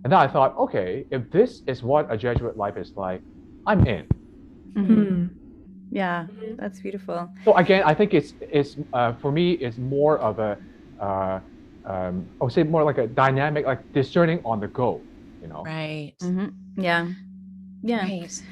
And then I thought, okay, if this is what a Jesuit life is like, I'm in. Mm-hmm. Yeah, that's beautiful. So again, I think it's for me, it's more of a I would say more like a dynamic, like discerning on the go, Right. Mm-hmm. Yeah. Right.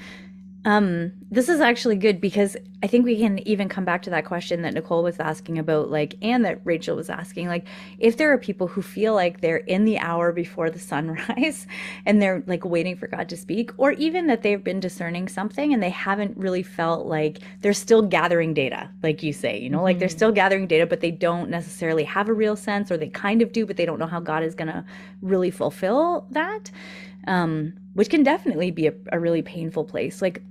This is actually good because I think we can even come back to that question that Nicole was asking about, like, and that Rachel was asking, like, if there are people who feel like they're in the hour before the sunrise and they're like waiting for God to speak, or even that they've been discerning something and they haven't really felt like they're still gathering data, like you say, like they're still gathering data, but they don't necessarily have a real sense, or they kind of do, but they don't know how God is going to really fulfill that. Which can definitely be a really painful place. Like,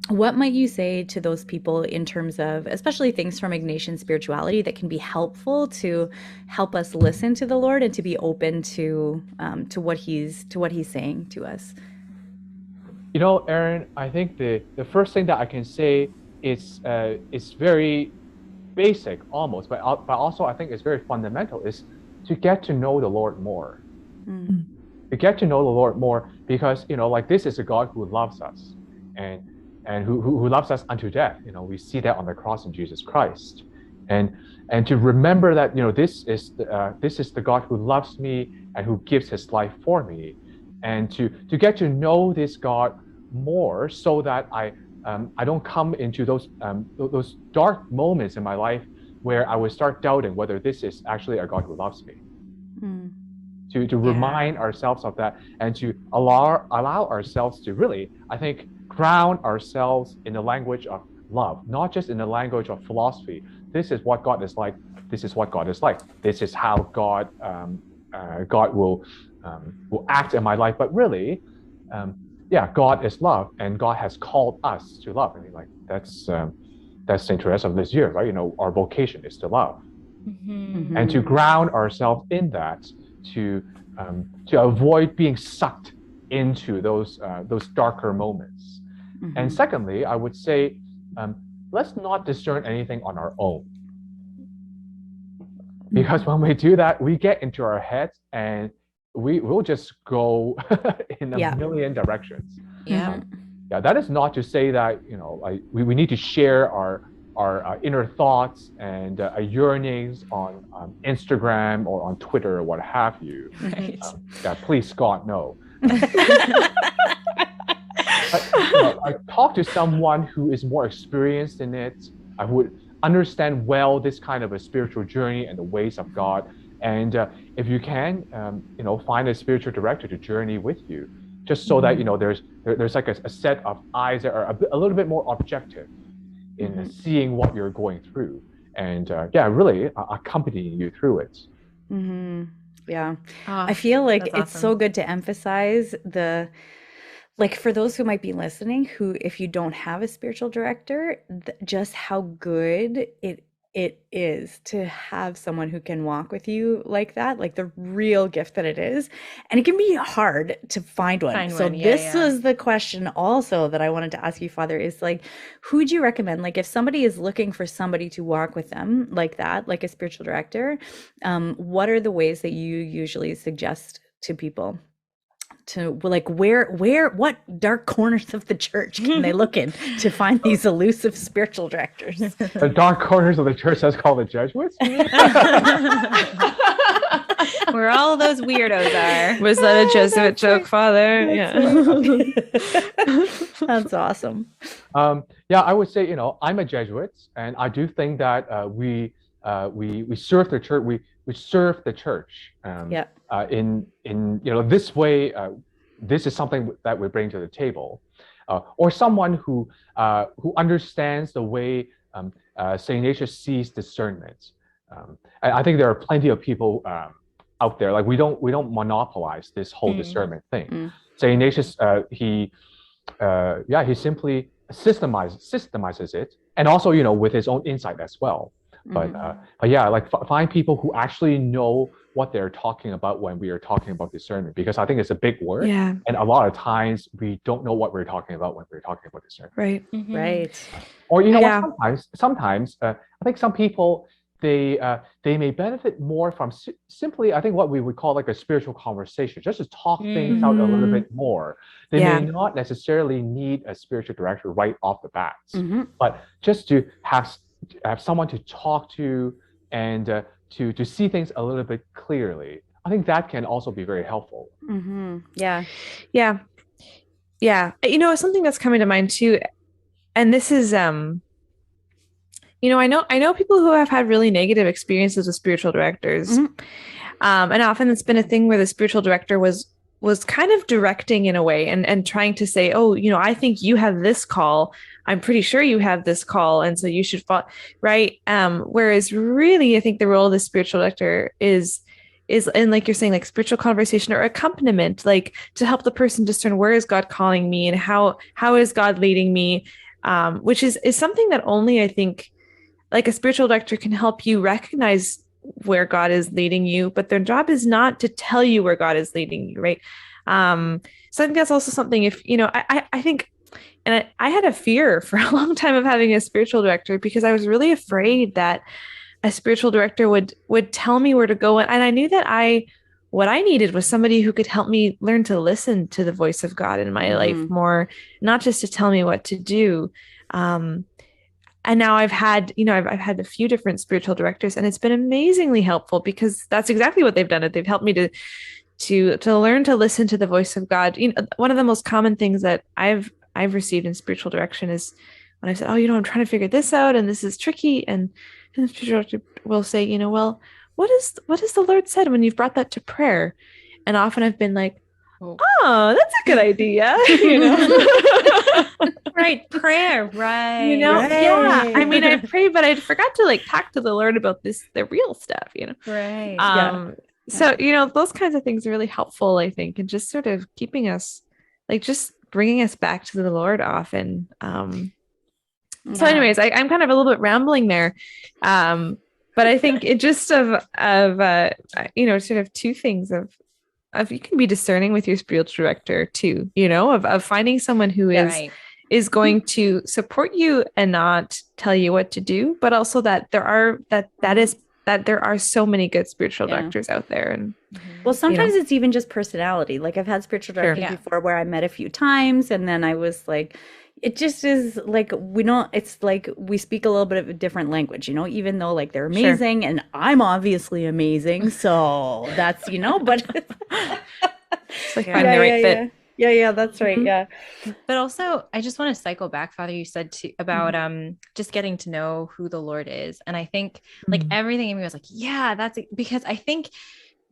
what might you say to those people in terms of, especially things from Ignatian spirituality, that can be helpful to help us listen to the Lord and to be open to what He's saying to us? Aaron, I think the first thing that I can say is very basic almost, but also I think it's very fundamental, is to get to know the Lord more. Mm. To get to know the Lord more, because like, this is a God who loves us and who loves us unto death. We see that on the cross in Jesus Christ, and to remember that this is the God who loves me and who gives His life for me, and to get to know this God more, so that I don't come into those dark moments in my life where I would start doubting whether this is actually a God who loves me. Mm. To remind ourselves of that, and to allow ourselves to really, I think, ground ourselves in the language of love, not just in the language of philosophy. This is what God is like. This is what God is like. This is how God will act in my life. But really, God is love, and God has called us to love. I mean, like, that's Saint Teresa of Lisieux, right? Our vocation is to love, and to ground ourselves in that, to avoid being sucked into those darker moments. And secondly, I would say, let's not discern anything on our own, because when we do that, we get into our heads and we will just go in a million directions. That is not to say that we need to share our inner thoughts and yearnings on Instagram or on Twitter or what have you. Right. Please, God, no. I talk to someone who is more experienced in it. I would understand well this kind of a spiritual journey and the ways of God. And if you can, find a spiritual director to journey with you, just so that there's like a set of eyes that are a little bit more objective in seeing what you're going through, and really accompanying you through it. Yeah. I feel like it's awesome. So good to emphasize for those who might be listening, who, if you don't have a spiritual director, just how good it is to have someone who can walk with you like that, like the real gift that it is. And it can be hard to find one. This was the question also that I wanted to ask you, Father, is like, who would you recommend? Like, if somebody is looking for somebody to walk with them like that, like a spiritual director, what are the ways that you usually suggest to people? To like, what dark corners of the church can they look in to find these elusive spiritual directors? The dark corners of the church, that's called the Jesuits. Where all those weirdos are. Was that a Jesuit joke, Father? That's awesome. I would say, I'm a Jesuit, and I do think that we serve the church. We serve the church. In this way. This is something that we bring to the table, or someone who understands the way Saint Ignatius sees discernment. I think there are plenty of people out there. Like we don't monopolize this whole discernment thing. Saint Ignatius, he simply systemizes it, and also with his own insight as well. But yeah, like find people who actually know what they're talking about when we are talking about discernment, because I think it's a big word, and a lot of times we don't know what we're talking about when we're talking about discernment. Right. Right. Or what, sometimes I think some people they may benefit more from simply, I think, what we would call like a spiritual conversation, just to talk things out a little bit more. They may not necessarily need a spiritual director right off the bat, but just to have someone to talk to and to see things a little bit clearly. I think that can also be very helpful. Yeah. Something that's coming to mind too, and this is I know people who have had really negative experiences with spiritual directors. And often it's been a thing where the spiritual director was kind of directing in a way and trying to say, oh, I think you have this call. I'm pretty sure you have this call. And so you should follow, right? Whereas really, I think the role of the spiritual director is, and like you're saying, like spiritual conversation or accompaniment, like to help the person discern, where is God calling me and how is God leading me? Which is something that only, I think, like a spiritual director can help you recognize where God is leading you, but their job is not to tell you where God is leading you, right? So I think that's also something, if, I think, and I had a fear for a long time of having a spiritual director, because I was really afraid that a spiritual director would tell me where to go. And I knew that what I needed was somebody who could help me learn to listen to the voice of God in my life more, not just to tell me what to do. And now I've had a few different spiritual directors, and it's been amazingly helpful, because that's exactly what they've done. They've helped me to learn to listen to the voice of God. One of the most common things that I've received in spiritual direction is when I said, oh, I'm trying to figure this out, and this is tricky. And the spiritual director will say, well, what is the Lord said when you've brought that to prayer? And often I've been like, oh, that's a good idea. Right. Prayer. Right. Right. Yeah. I mean, I pray, but I forgot to talk to the Lord about the real stuff, Right. So, those kinds of things are really helpful, I think, and just sort of keeping us, just bringing us back to the Lord often. So anyways, I'm kind of a little bit rambling there. But I think it just of sort of two things of you can be discerning with your spiritual director too, of finding someone who is going to support you and not tell you what to do, but also that there are so many good spiritual directors out there. And well, sometimes it's even just personality. Like I've had spiritual directors before where I met a few times, and then I was like, it just is like, it's like we speak a little bit of a different language, even though like they're amazing and I'm obviously amazing. So that's, but it's like finding the right fit. Yeah, that's right. Yeah. But also, I just want to cycle back, Father, you said about just getting to know who the Lord is. And I think like everything in me was like, yeah, that's because I think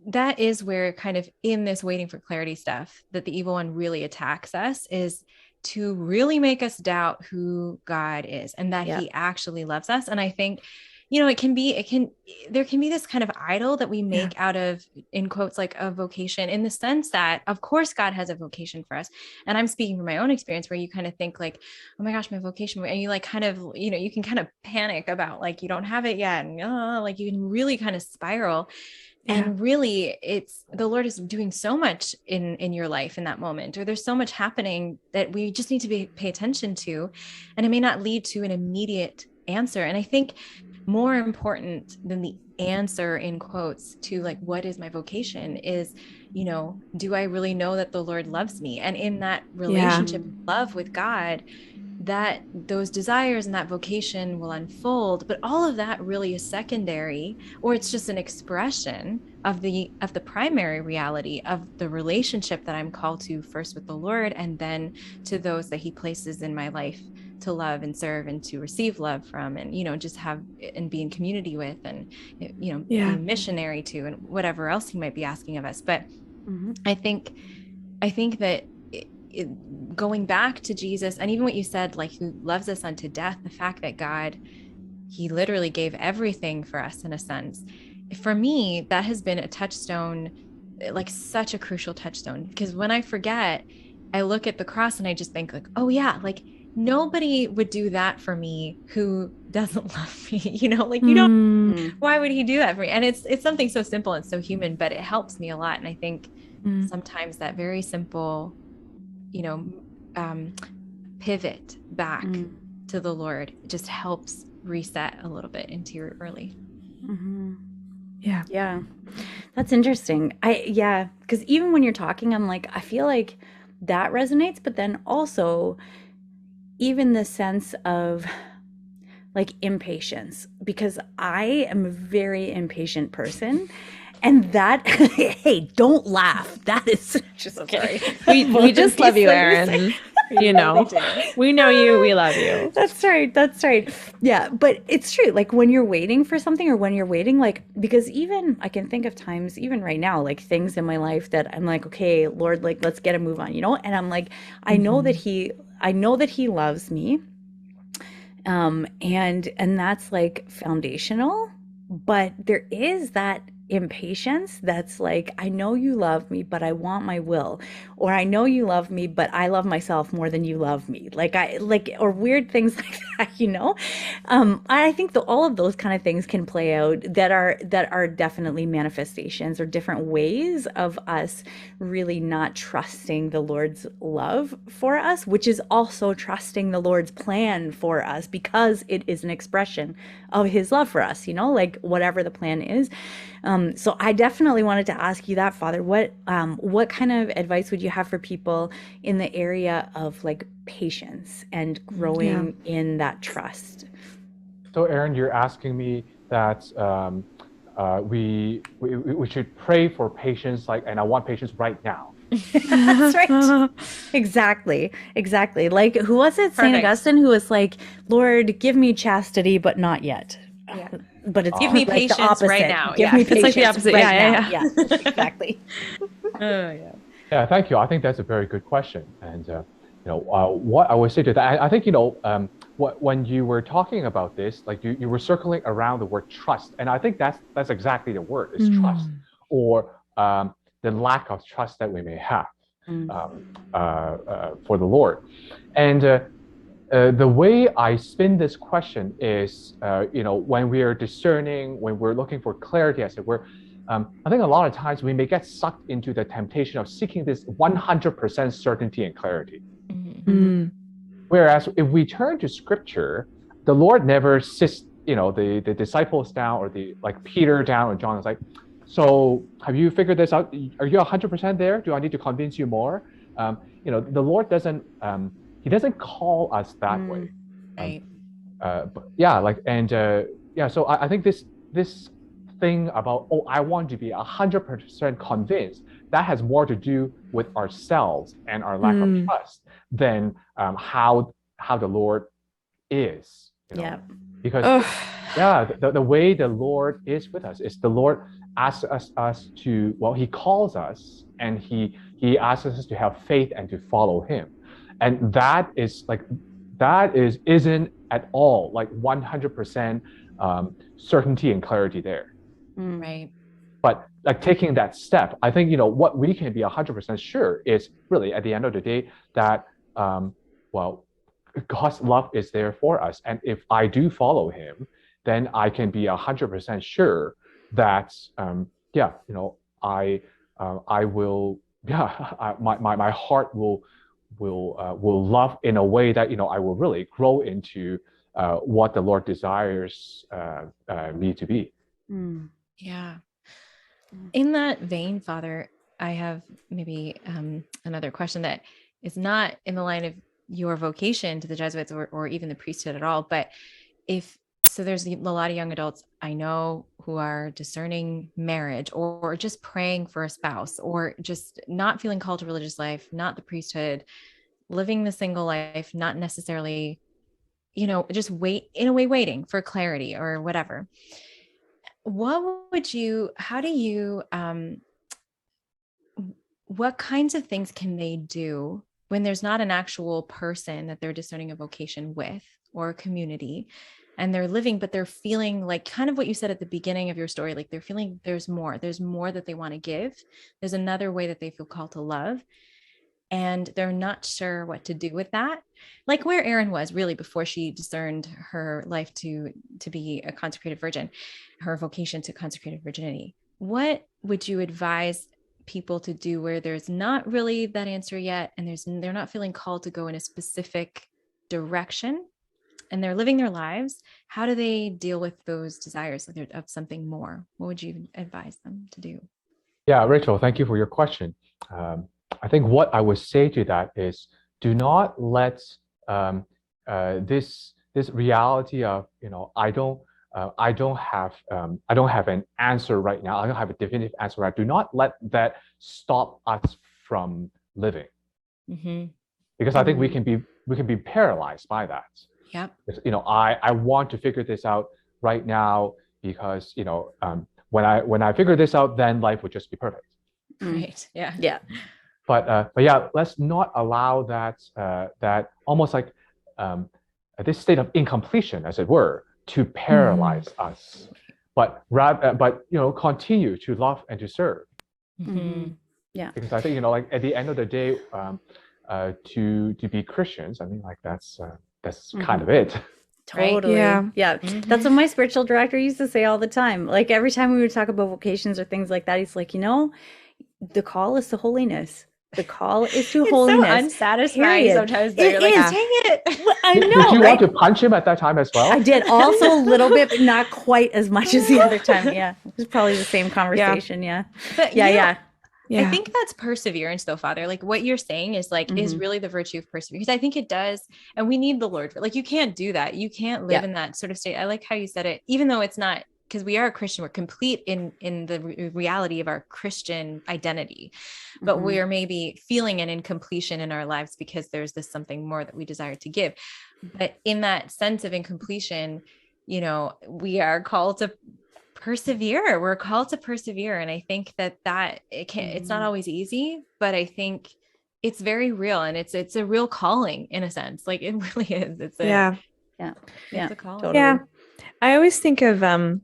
that is where kind of in this waiting for clarity stuff that the evil one really attacks us, is to really make us doubt who God is and that he actually loves us. And I think, there can be this kind of idol that we make out of, in quotes, like a vocation, in the sense that of course God has a vocation for us. And I'm speaking from my own experience, where you kind of think like, oh my gosh, my vocation, and you like kind of, you can kind of panic about like, you don't have it yet. And like you can really kind of spiral. And really it's the Lord is doing so much in your life in that moment, or there's so much happening that we just need to pay attention to, and it may not lead to an immediate answer. And I think more important than the answer, in quotes, to like, what is my vocation is, do I really know that the Lord loves me? And in that relationship, love with God, that those desires and that vocation will unfold. But all of that really is secondary, or it's just an expression of the primary reality of the relationship that I'm called to, first with the Lord, and then to those that he places in my life to love and serve and to receive love from, and just have and be in community with, and be a missionary to, and whatever else he might be asking of us. But I think that going back to Jesus, and even what you said, like, who loves us unto death, the fact that God he literally gave everything for us in a sense. For me, that has been a touchstone, like such a crucial touchstone, because when I forget, I look at the cross and I just think like, oh yeah, like nobody would do that for me who doesn't love me, like you don't, Mm. why would he do that for me? And it's something so simple and so human, but it helps me a lot. And I think sometimes that very simple, pivot back to the Lord just helps reset a little bit into your early. Yeah. That's interesting. Because even when you're talking, I'm like, I feel like that resonates, but then also even the sense of like impatience, because I am a very impatient person. And that, hey, don't laugh. That is just sorry. We just love you, Erin. We know you. We love you. That's right. Yeah, but it's true. Like when you're waiting for something, or when you're waiting, like, because even I can think of times, even right now, like things in my life that I'm like, okay, Lord, like let's get a move on, and I'm like, I know that he loves me, and that's like foundational, but there is that impatience that's like, I know you love me, but I want my will, or I know you love me, but I love myself more than you love me, or weird things like that. I think all of those kind of things can play out, that are definitely manifestations or different ways of us really not trusting the Lord's love for us, which is also trusting the Lord's plan for us, because it is an expression of his love for us, like whatever the plan is. So I definitely wanted to ask you that, Father. What kind of advice would you have for people in the area of like patience and growing in that trust? So, Erin, you're asking me that we should pray for patience, and I want patience right now. That's right. Exactly. Like, who was it? St. Augustine, who was like, Lord, give me chastity, but not yet. Yeah. But it's give me like patience the opposite. right now. Give me patience. It's like the opposite. Right Yeah. now. Exactly. Yeah, thank you. I think that's a very good question. And what I would say to that, I think when you were talking about this, like you were circling around the word trust, and I think that's exactly the word, is trust, or the lack of trust that we may have for the Lord. And the way I spin this question is, when we are discerning, when we're looking for clarity, as it were, I think a lot of times we may get sucked into the temptation of seeking this 100% certainty and clarity. Whereas if we turn to Scripture, the Lord never sits, the disciples down, or like Peter down, or John is like, so have you figured this out? Are you 100% there? Do I need to convince you more? The Lord doesn't. He doesn't call us that way. Right. So I think this thing about, I want to be 100% convinced, that has more to do with ourselves and our lack of trust than how the Lord is. Because the way the Lord is with us is, the Lord asks us to, he calls us, and he asks us to have faith and to follow him. And that isn't at all like 100% certainty and clarity there. Right. But like taking that step, I think, what we can be 100% sure is really, at the end of the day, that, God's love is there for us. And if I do follow him, then I can be 100% sure that, I will, my heart will love in a way that, I will really grow into what the Lord desires me to be. Yeah. In that vein, Father, I have maybe another question that is not in the line of your vocation to the Jesuits or even the priesthood at all. But there's a lot of young adults I know who are discerning marriage, or just praying for a spouse, or just not feeling called to religious life, not the priesthood, living the single life, not necessarily, just waiting for clarity or whatever. What kinds of things can they do when there's not an actual person that they're discerning a vocation with, or a community, and they're living, but they're feeling like kind of what you said at the beginning of your story, like they're feeling there's more that they want to give. There's another way that they feel called to love, and they're not sure what to do with that. Like where Erin was really before she discerned her life to be a consecrated virgin, her vocation to consecrated virginity. What would you advise people to do where there's not really that answer yet, and they're not feeling called to go in a specific direction, and they're living their lives? How do they deal with those desires of something more? What would you advise them to do? Yeah, Rachel, thank you for your question. I think what I would say to that is, do not let this reality of, I don't have an answer right now. I don't have a definitive answer right now. Do not let that stop us from living, because I think we can be paralyzed by that. Yep. I want to figure this out right now because when I figure this out, then life would just be perfect. Right. Yeah. Yeah. But yeah, let's not allow that almost like this state of incompletion, as it were, to paralyze us. But continue to love and to serve. Yeah. Because I think like at the end of the day, to be Christians, I mean, like that's kind of it. Totally. Right? Yeah. That's what my spiritual director used to say all the time. Like every time we would talk about vocations or things like that, he's like, the call is to holiness. The call is to holiness. So unsatisfying sometimes. You're like, dang it. I know. Did you want to punch him at that time as well? I did also a little bit, but not quite as much as the other time. Yeah. It was probably the same conversation. Yeah. But Yeah. I think that's perseverance though, Father. Like what you're saying is is really the virtue of perseverance. Because I think it does. And we need the Lord. Like you can't do that. You can't live in that sort of state. I like how you said it, even though it's not, because we are a Christian, we're complete in the reality of our Christian identity, but we're maybe feeling an incompletion in our lives because there's this something more that we desire to give. But in that sense of incompletion, we are called to persevere. We're called to persevere. And I think that it's not always easy, but I think it's very real, and it's a real calling in a sense. Like it really is. It's a calling. Totally. Yeah. I always think of, so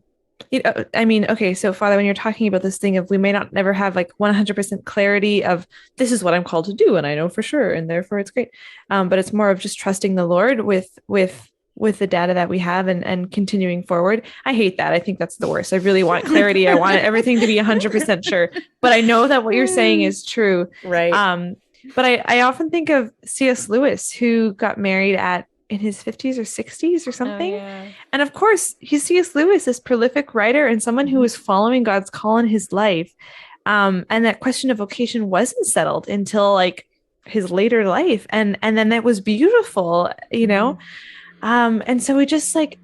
Father, when you're talking about this thing of we may not never have like 100% clarity of this is what I'm called to do, and I know for sure, and therefore it's great. But it's more of just trusting the Lord with the data that we have and continuing forward. I hate that. I think that's the worst. I really want clarity. I want everything to be 100% sure, but I know that what you're saying is true. Right. But I often think of C.S. Lewis, who got married in his 50s or 60s or something. And of course, C.S. Lewis, this prolific writer and someone who was following God's call in his life. And that question of vocation wasn't settled until like his later life. And then that was beautiful, and so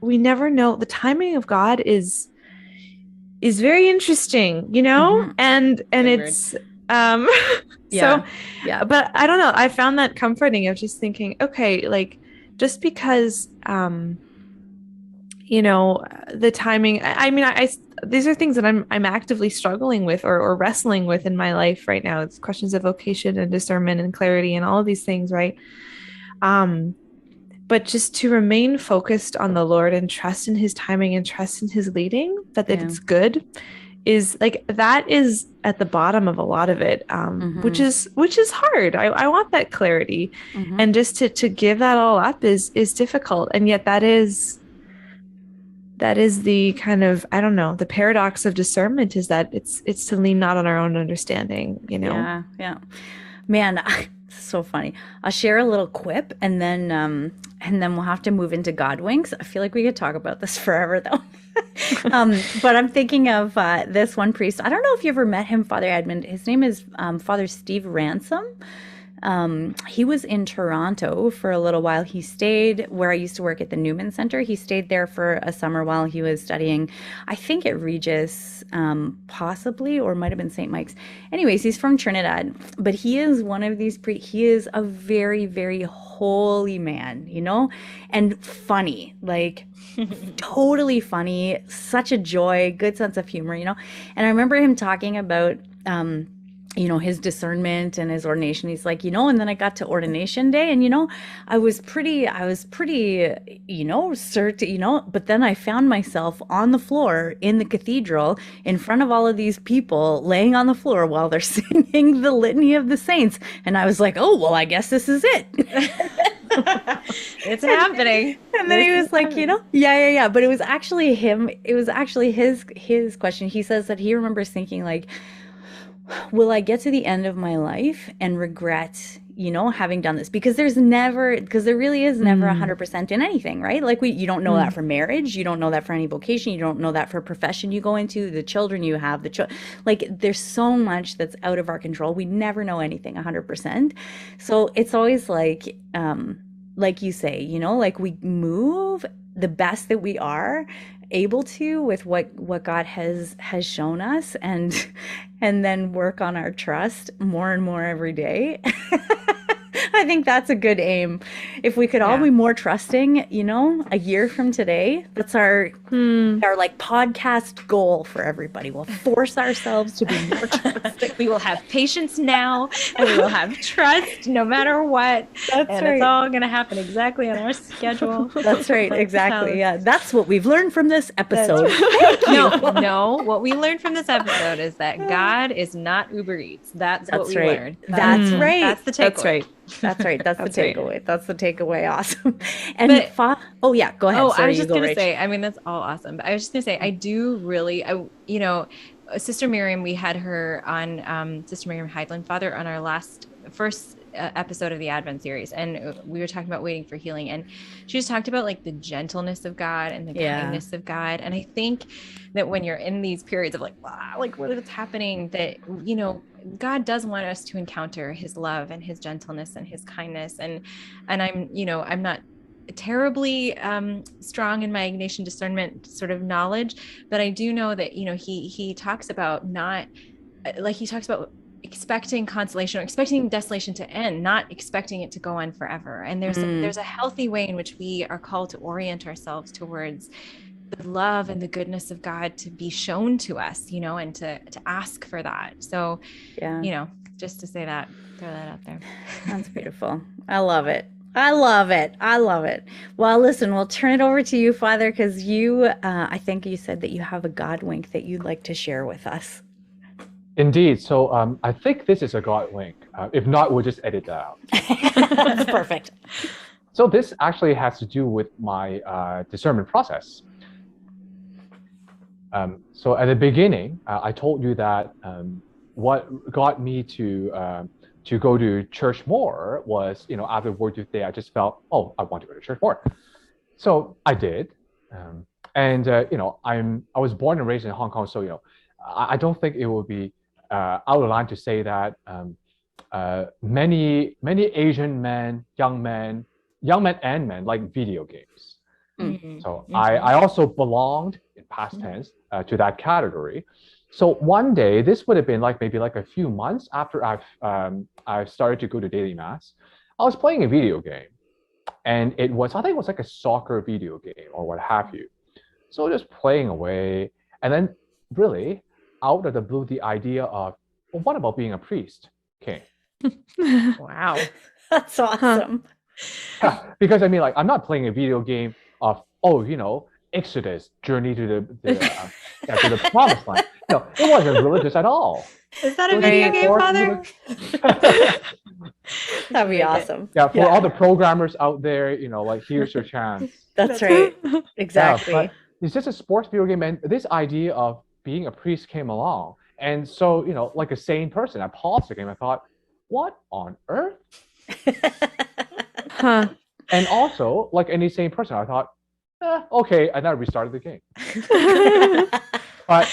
we never know. The timing of God is very interesting, and it's, but I don't know. I found that comforting of just thinking, okay, like, just because, the timing, these are things that I'm actively struggling with or wrestling with in my life right now. It's questions of vocation and discernment and clarity and all of these things. Right. But just to remain focused on the Lord and trust in his timing and trust in his leading, that it's good, is like, that is at the bottom of a lot of it, which is hard. I want that clarity, and just to give that all up is difficult. And yet that is the kind of, I don't know, the paradox of discernment is that it's to lean not on our own understanding, Yeah. Man, so funny. I'll share a little quip and then we'll have to move into God winks. I feel like we could talk about this forever though. But I'm thinking of this one priest. I don't know if you ever met him, Father Edmund. His name is Father Steve Ransom. He was in Toronto for a little while. He stayed where I used to work at the Newman Center. He stayed there for a summer while he was studying, I think at Regis, possibly, or might have been St. Mike's. Anyways, he's from Trinidad, but he is one of these, he is a very, very holy man, and funny, like totally funny, such a joy, good sense of humor, And I remember him talking about, you know, his discernment and his ordination. He's like, you know, and then I got to ordination day, and, you know, I was pretty, you know, certain, you know, but then I found myself on the floor in the cathedral in front of all of these people laying on the floor while they're singing the Litany of the Saints. And I was like, oh, well, I guess this is it. It's happening. And then he was like, you know, yeah. But it was actually him. It was actually his question. He says that he remembers thinking like, will I get to the end of my life and regret, you know, having done this? Because there really is never 100% in anything, right? Like you don't know that for marriage. You don't know that for any vocation. You don't know that for a profession you go into, the children you have, like there's so much that's out of our control. We never know anything 100%. So it's always like you say, you know, like we move the best that we are able to with what God has shown us, and then work on our trust more and more every day. I think that's a good aim. If we could all be more trusting, you know, a year from today, that's our like podcast goal for everybody. We'll force ourselves to be more trusting. We will have patience now, and we will have trust no matter what. That's and right. It's all going to happen exactly on our schedule. That's right. Exactly. Yeah. That's what we've learned from this episode. No. What we learned from this episode is that God is not Uber Eats. That's what we learned. That's right. That's the takeaway. That's right. That's right. That's the takeaway. Right. That's the takeaway. Awesome. And oh yeah, go ahead. Oh, Sorry, I was just going to Rach. say, I mean, that's all awesome. But I was just going to say, I do really, you know, Sister Miriam, we had her on, Sister Miriam Heidland-Father on our first episode of the Advent series. And we were talking about waiting for healing. And she just talked about like the gentleness of God and the kindness of God. And I think that when you're in these periods of like, what is happening, that, you know, God does want us to encounter his love and his gentleness and his kindness. And I'm, you know, I'm not terribly strong in my Ignatian discernment sort of knowledge, but I do know that, you know, he talks about expecting consolation or expecting desolation to end, not expecting it to go on forever. And there's a healthy way in which we are called to orient ourselves towards the love and the goodness of God to be shown to us, you know, and to ask for that. So, you know, just to say that, throw that out there. That's beautiful. I love it. Well, listen, we'll turn it over to you, Father, because you, I think you said that you have a God wink that you'd like to share with us. Indeed. So I think this is a God wink. If not, we'll just edit that out. That's perfect. So this actually has to do with my discernment process. So at the beginning, I told you that what got me to go to church more was, you know, after Word Youth Day, I just felt, oh, I want to go to church more. So I did. You know, I was born and raised in Hong Kong, so, you know, I don't think it would be out of line to say that many Asian men, young men and men like video games. Mm-hmm. So I also belonged in past tense to that category. So one day, this would have been maybe a few months after I've started to go to daily mass, I was playing a video game, and I think it was like a soccer video game or what have you. So just playing away, and then really out of the blue, the idea of, well, what about being a priest came. Wow. That's awesome. Because I mean, I'm not playing a video game of, oh, you know, Exodus, journey to the promised land. No, it wasn't religious at all. Is that a video game, Father? That'd be awesome. Yeah, for all the programmers out there, you know, here's your chance. That's right. Exactly. Yeah, but it's just a sports video game, and this idea of being a priest came along. And so, you know, like a sane person, I paused the game. I thought, what on earth? And also, like any sane person, I thought, okay, and I restarted the game. But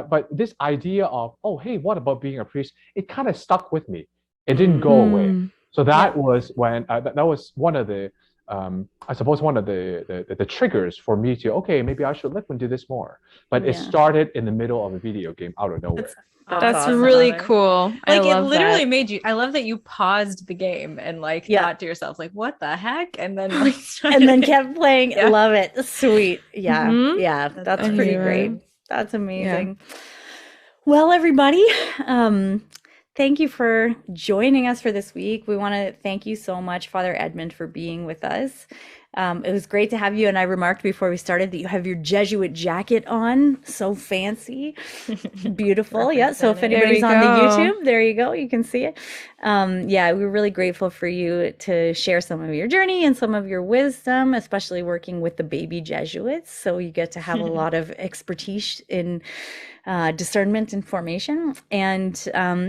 but this idea of, oh, hey, what about being a priest? It kind of stuck with me. It didn't go away. So that was when that was one of the I suppose one of the triggers for me to, okay, maybe I should look into this more. But it started in the middle of a video game out of nowhere. That's awesome. really cool. Like, I love it literally that. made you, I love that you paused the game and thought to yourself, what the heck? And then and then kept playing. Yeah. Love it. Sweet. Yeah. Mhm. Yeah. That's pretty great. That's amazing. Well, everybody, thank you for joining us for this week. We want to thank you so much, Father Edmund, for being with us. It was great to have you. And I remarked before we started that you have your Jesuit jacket on. So fancy. Beautiful. Yeah. So if Representing. anybody's we on the go. YouTube, there you go. You can see it. Yeah, we're really grateful for you to share some of your journey and some of your wisdom, especially working with the baby Jesuits. So you get to have a lot of expertise in discernment and formation. And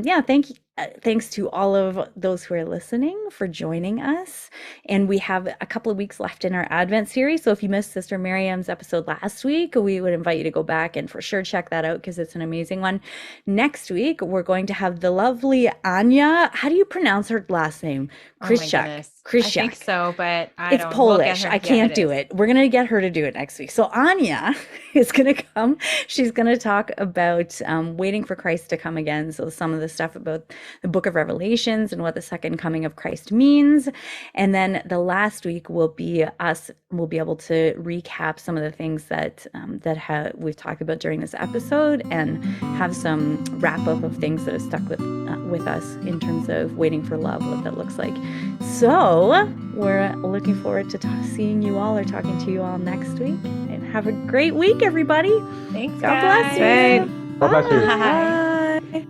yeah, thanks to all of those who are listening for joining us. And we have a couple of weeks left in our Advent series. So if you missed Sister Miriam's episode last week, we would invite you to go back and for sure check that out because it's an amazing one. Next week, we're going to have the lovely Anya. How do you pronounce her last name? Oh my Krysiak. goodness. I think so, but It's we'll get Polish. her. I Yeah, can't do is. it. We're going to get her to do it next week. So Anya is going to come. She's going to talk about waiting for Christ to come again. So some of the stuff about the book of Revelations and what the second coming of Christ means. And then the last week will be us. We'll be able to recap some of the things that we've talked about during this episode and have some wrap up of things that have stuck with us in terms of waiting for love, what that looks like. So we're looking forward to seeing you all or talking to you all next week. And have a great week, everybody. Thanks, God bless you. Right. God bless you. Bye.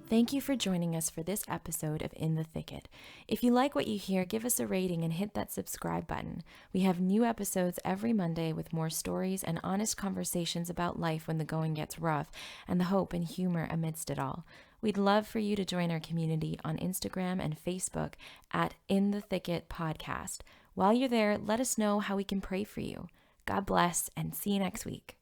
Thank you for joining us for this episode of In the Thicket. If you like what you hear, give us a rating and hit that subscribe button. We have new episodes every Monday with more stories and honest conversations about life when the going gets rough and the hope and humor amidst it all. We'd love for you to join our community on Instagram and Facebook at In the Thicket Podcast. While you're there, let us know how we can pray for you. God bless and see you next week.